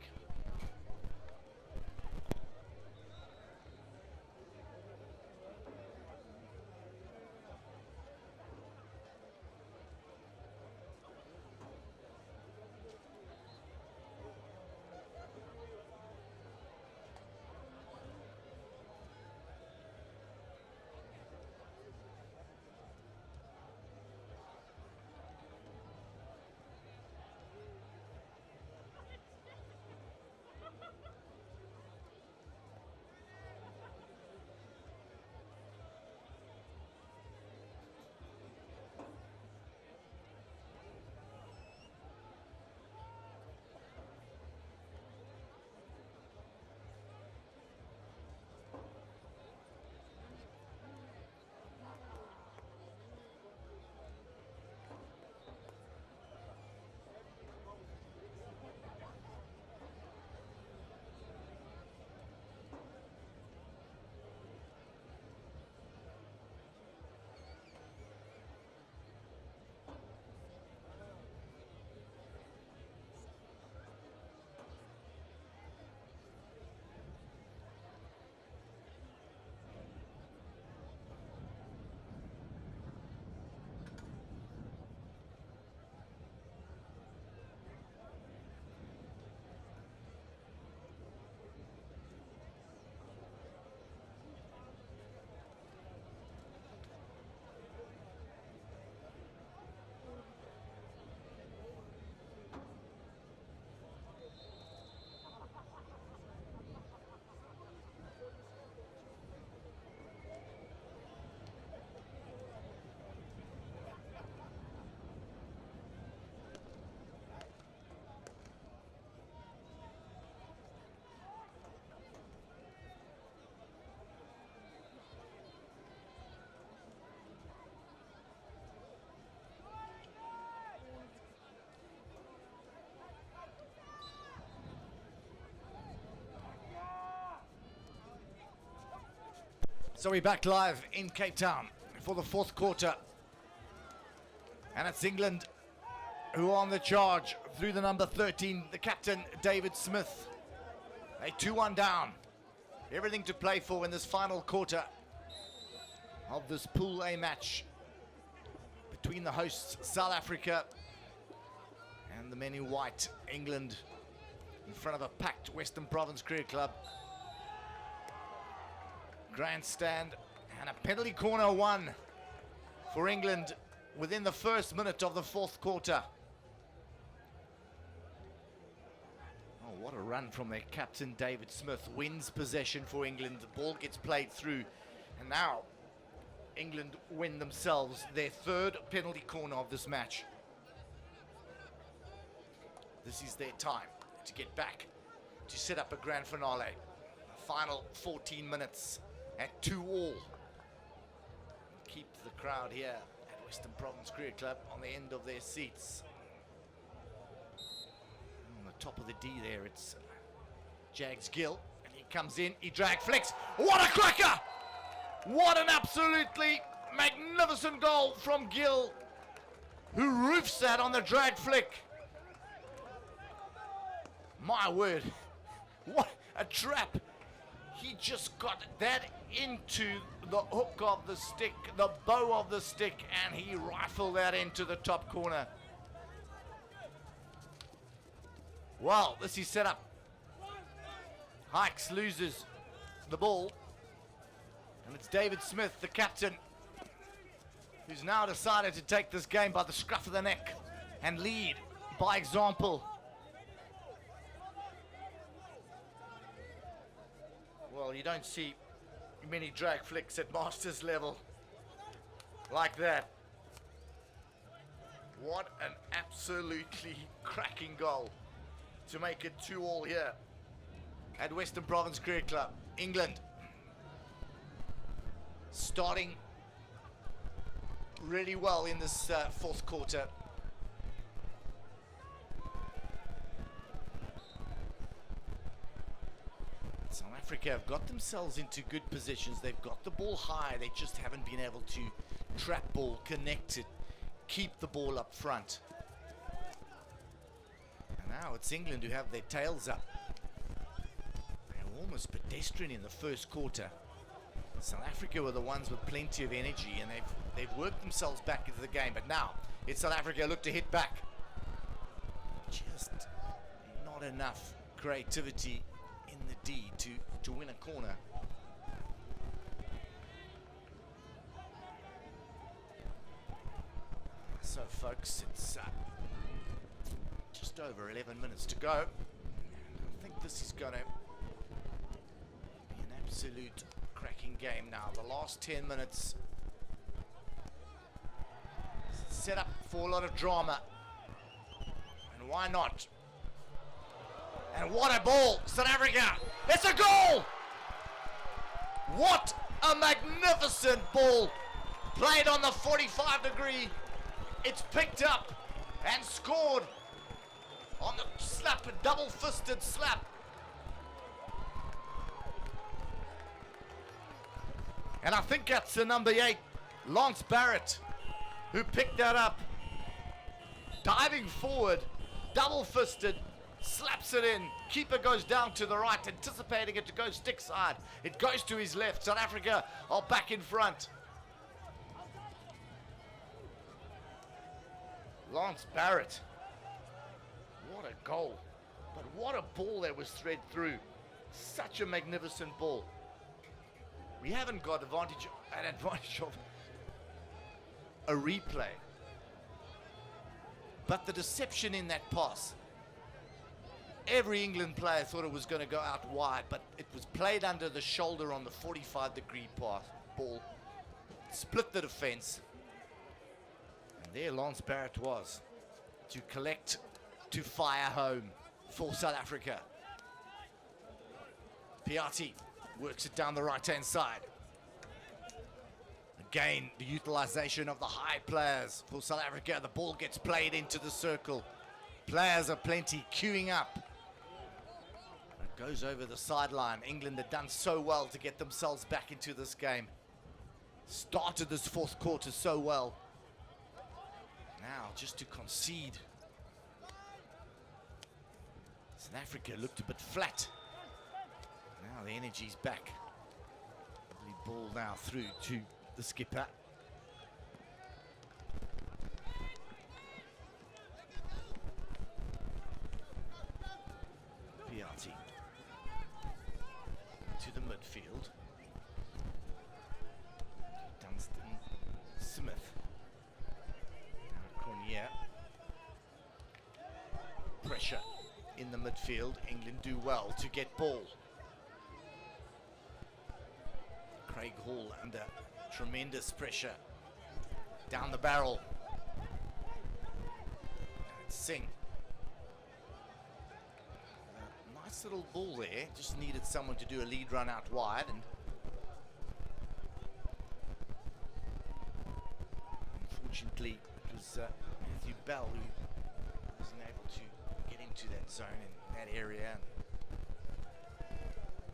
So we're back live in Cape Town for the fourth quarter. And it's England who are on the charge through the number 13, the captain, David Smith. A 2-1 down. Everything to play for in this final quarter of this Pool A match between the hosts, South Africa, and the men in white, England, in front of a packed Western Province Cricket Club. Grandstand and a penalty corner one for England within the first minute of the fourth quarter. Oh, what a run from their captain David Smith. Wins possession for England. The ball gets played through, and now England win themselves their third penalty corner of this match. This is their time to get back to set up a grand finale. The final 14 minutes at 2-all. Keep the crowd here at Western Province Cricket Club on the end of their seats. On the top of the D there, it's Jags Gill, and he comes in, he drag flicks. What a cracker! What an absolutely magnificent goal from Gill, who roofs that on the drag flick. My word, what a trap. He just got that into the hook of the stick, the bow of the stick, and he rifled that into the top corner. Well, this is set up. Hikes loses the ball. And it's David Smith, the captain, who's now decided to take this game by the scruff of the neck and lead by example. you don't see many drag flicks at Masters level like that. What an absolutely cracking goal to make it 2-2 here at Western Province Cricket Club. England starting really well in this fourth quarter. South Africa have got themselves into good positions. They've got the ball high. They just haven't been able to trap ball, connect it, keep the ball up front. And now it's England who have their tails up. They were almost pedestrian in the first quarter. South Africa were the ones with plenty of energy, and they've worked themselves back into the game. But now it's South Africa look to hit back. Just not enough creativity in the D to win a corner. So folks, it's just over 11 minutes to go. I think this is going to be an absolute cracking game now. The last 10 minutes set up for a lot of drama. And why not? And what a ball, South Africa! It's a goal! What a magnificent ball! Played on the 45-degree. It's picked up and scored on the slap, a double-fisted slap. And I think that's the number 8, Lance Barrett, who picked that up. Diving forward, double-fisted, slaps it in. Keeper goes down to the right, anticipating it to go stick side. It goes to his left. South Africa are back in front. Lance Barrett. What a goal. But what a ball that was thread through. Such a magnificent ball. We haven't got an advantage of a replay. But the deception in that pass. Every England player thought it was going to go out wide, but it was played under the shoulder on the 45-degree pass ball. Split the defense. And there Lance Barrett was to collect, to fire home for South Africa. Piatti works it down the right-hand side. Again, the utilization of the high players for South Africa. The ball gets played into the circle. Players are plenty queuing up. It goes over the sideline. England had done so well to get themselves back into this game. Started this fourth quarter so well. Now just to concede. South Africa looked a bit flat. Now the energy's back. Lovely ball now through to the skipper. Piatti to the midfield. Dunstan Smith. Now Cornier. Pressure in the midfield. England do well to get ball. Craig Hall under tremendous pressure. Down the barrel. Singh. Nice little ball there. Just needed someone to do a lead run out wide. And unfortunately, it was Matthew Bell who wasn't able to get into that zone in that area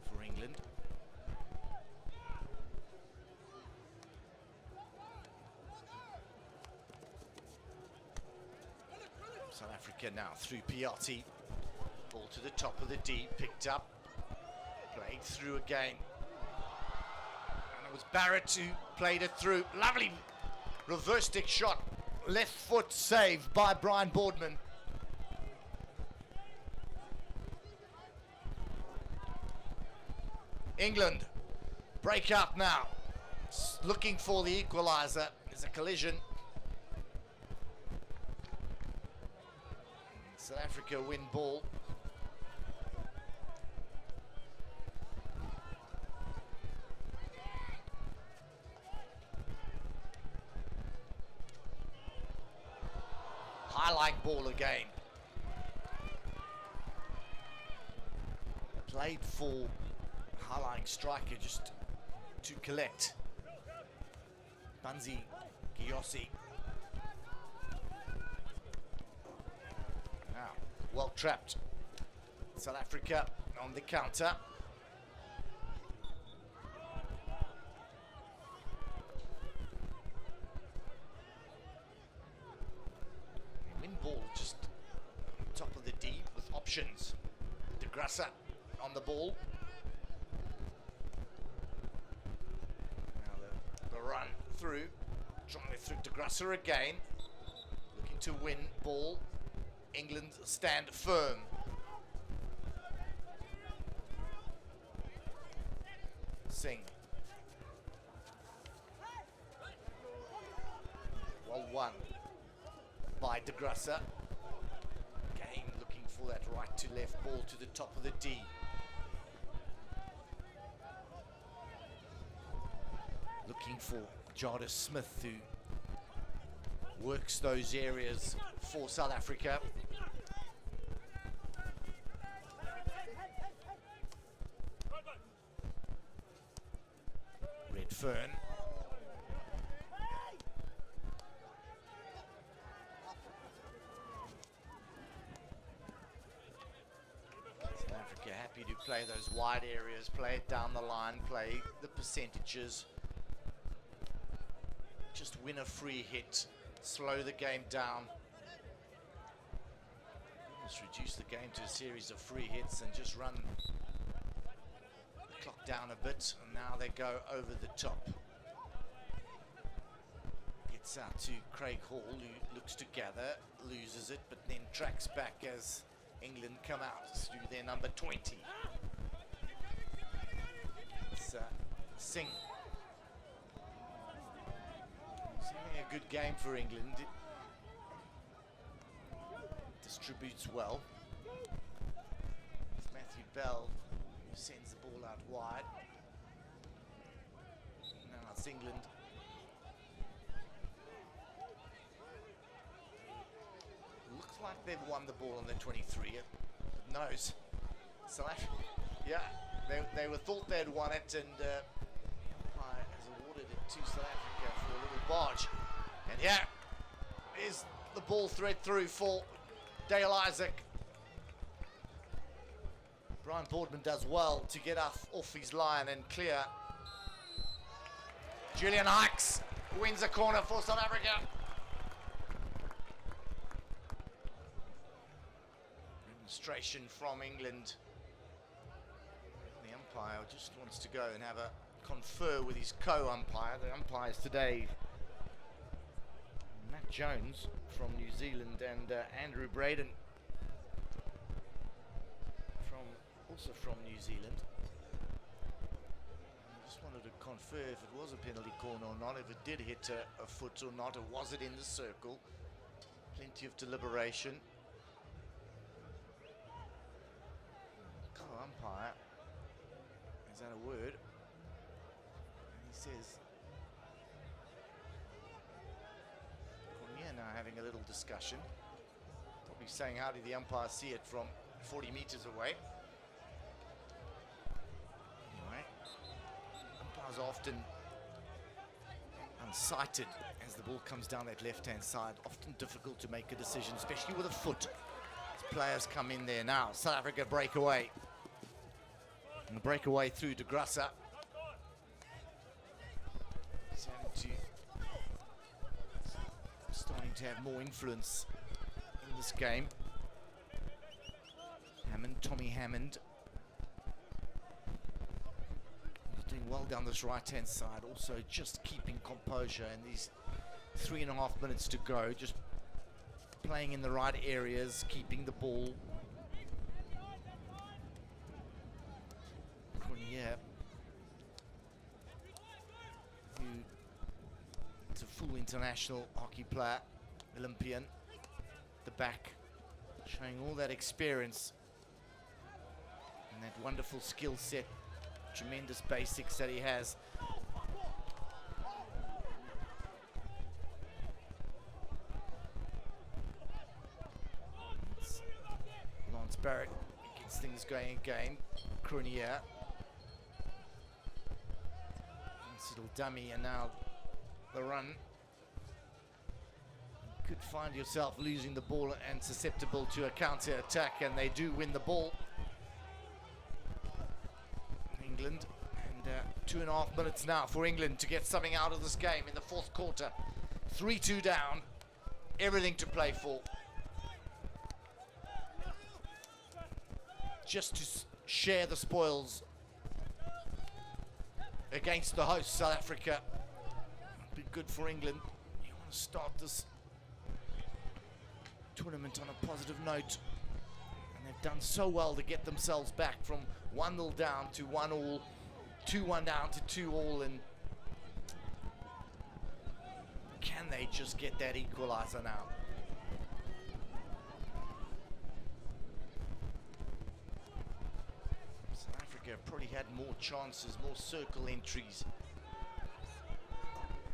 for England. South Africa now through Piatti. Ball to the top of the D, picked up, played through again. And it was Barrett who played it through. Lovely reverse stick shot. Left foot save by Brian Boardman. England break out now. Looking for the equaliser. There's a collision. South Africa win ball. high-line ball again. Played for high-line striker just to collect. Banzi Giyossi. Now, well trapped. South Africa on the counter. Win ball just top of the D with options. De Grassa on the ball. Now the run through. Trying through De Grassa again. Looking to win ball. England stand firm. Singh. Well won by De Grassa. Again looking for that right to left ball to the top of the D. Looking for Jada Smith, who works those areas for South Africa. Redfern. South Africa happy to play those wide areas, play it down the line, play the percentages. Just win a free hit, slow the game down. Just reduce the game to a series of free hits and just run the clock down a bit. And now they go over the top. Gets out to Craig Hall, who looks to gather, loses it, but then tracks back as England come out through their number 20. It's Singh. Having a good game for England. It distributes well. It's Matthew Bell who sends the ball out wide. Now it's England. Looks like they've won the ball on the 23. It knows. Yeah, they were thought they'd won it, and umpire has awarded it to South Africa for a little barge. And yeah, is the ball thread through for Dale Isaac. Brian Boardman does well to get off his line and clear. Julian Hikes wins a corner for South Africa. Demonstration from England. The umpire just wants to go and have a confer with his co-umpire. The umpires today, Matt Jones from New Zealand and Andrew Braden also from New Zealand. I just wanted to confer if it was a penalty corner or not, if it did hit a foot or not, or was it in the circle. Plenty of deliberation. Co-umpire is that a word? And he says, Cormier now having a little discussion, probably saying how did the umpire see it from 40 meters away. Anyway, umpires are often unsighted as the ball comes down that left hand side, often difficult to make a decision, especially with a foot. As players come in there now. South Africa break away. And the breakaway through De Grassa. Starting to have more influence in this game. Hammond, Tommy Hammond. He's doing well down this right-hand side. Also just keeping composure in these 3.5 minutes to go. Just playing in the right areas, keeping the ball. Cornier, who is a full international hockey player, Olympian. The back, showing all that experience and that wonderful skill set, tremendous basics that he has. Barrett gets things going again. Crunier. Nice little dummy, and now the run. You could find yourself losing the ball and susceptible to a counter attack, and they do win the ball. England, and 2.5 minutes now for England to get something out of this game in the fourth quarter. 3-2 down, everything to play for. Just to share the spoils against the host, South Africa. Be good for England. You want to start this tournament on a positive note. And they've done so well to get themselves back from 1-0 down to 1-1, 2-1 down to 2-2, and can they just get that equalizer now? South Africa probably had more chances, more circle entries.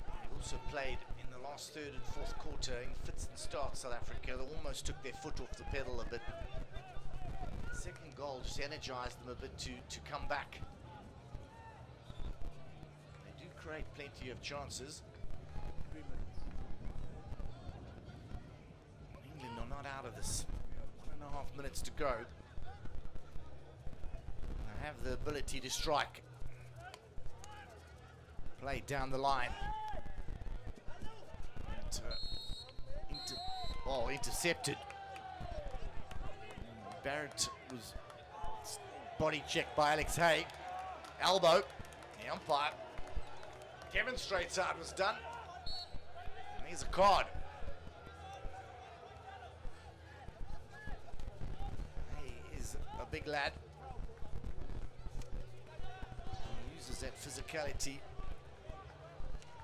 They also played in the last third and fourth quarter in fits and starts. South Africa, they almost took their foot off the pedal a bit. Second goal just energized them a bit to come back. They do create plenty of chances. England are not out of this. 1.5 minutes to go. They have the ability to strike. Play down the line. Intercepted. Barrett was body checked by Alex Hay. Elbow. The umpire demonstrates how it was done. And here's a card. He is a big lad. He uses that physicality.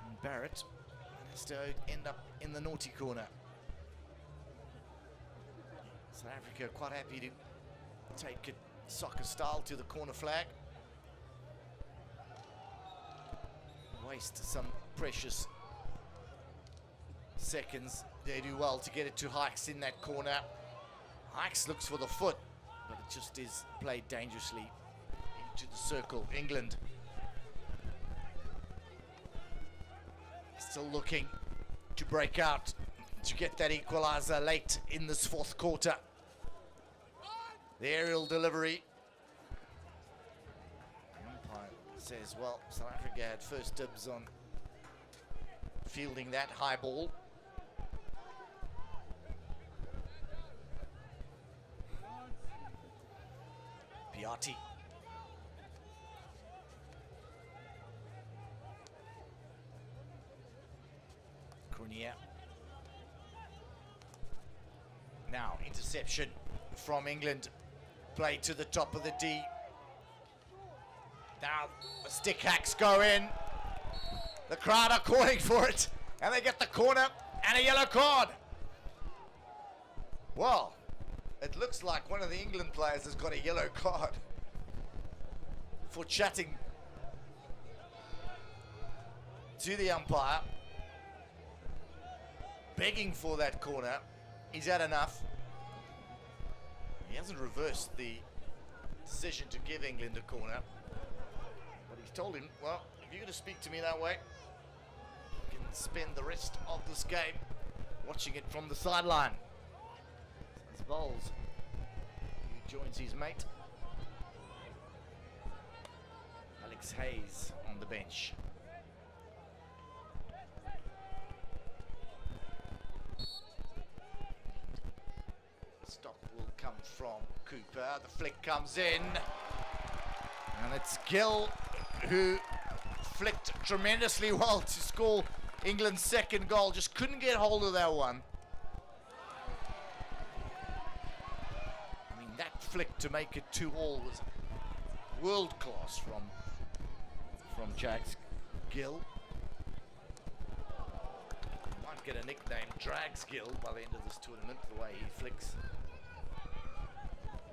And Barrett has to end up in the naughty corner. South Africa quite happy to take it soccer style to the corner flag. Waste some precious seconds. They do well to get it to Hikes in that corner. Hikes looks for the foot, but it just is played dangerously into the circle. England still looking to break out, to get that equalizer late in this fourth quarter. The aerial delivery. The umpire says, well, South Africa had first dibs on fielding that high ball. Piatti. Crunier. Now, interception from England. Play to the top of the D. Now, the stick hacks go in. The crowd are calling for it. And they get the corner and a yellow card. Well, it looks like one of the England players has got a yellow card for chatting to the umpire, begging for that corner. He's had enough. He hasn't reversed the decision to give England a corner, but he's told him, well, if you're going to speak to me that way, you can spend the rest of this game watching it from the sideline. It's Bowles who joins his mate, Alex Hayes, on the bench. Stop will come from Cooper. The flick comes in, and it's Gill who flicked tremendously well to score England's second goal. Just couldn't get hold of that one. I mean, that flick to make it 2-2 was world class from Jags Gill. Might get a nickname, Drags Gill, by the end of this tournament, the way he flicks.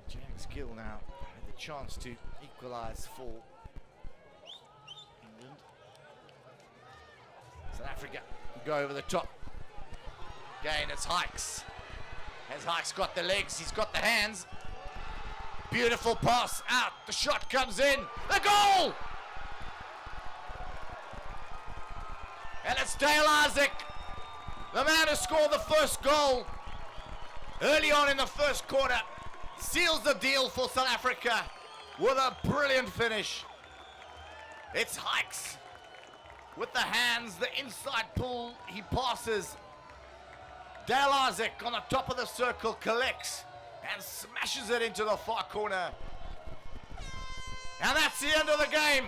Jags Gill now had the chance to equalise for England. South Africa go over the top. Again, it's Hikes. Has Hikes got the legs? He's got the hands. Beautiful pass out. The shot comes in. The goal! And it's Dale Isaac, the man who scored the first goal early on in the first quarter, seals the deal for South Africa with a brilliant finish. It's Hikes with the hands, the inside pull, he passes. Dale Isaac on the top of the circle collects and smashes it into the far corner. And that's the end of the game.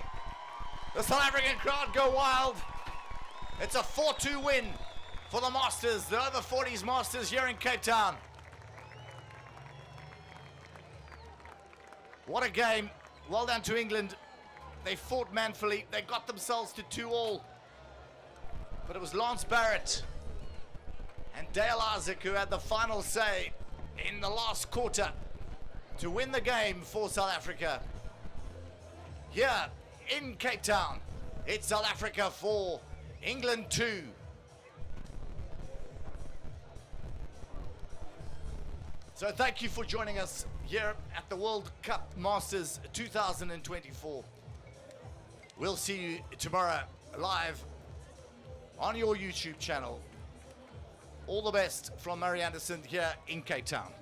The South African crowd go wild. It's a 4-2 win for the Masters, the over 40s Masters here in Cape Town. What a game. Well done to England. They fought manfully. They got themselves to 2-2. But it was Lance Barrett and Dale Isaac who had the final say in the last quarter to win the game for South Africa. Here in Cape Town, it's South Africa 4, England 2. So thank you for joining us here at the World Cup Masters 2024. We'll see you tomorrow live on your YouTube channel. All the best from Murray Anderson here in Cape Town.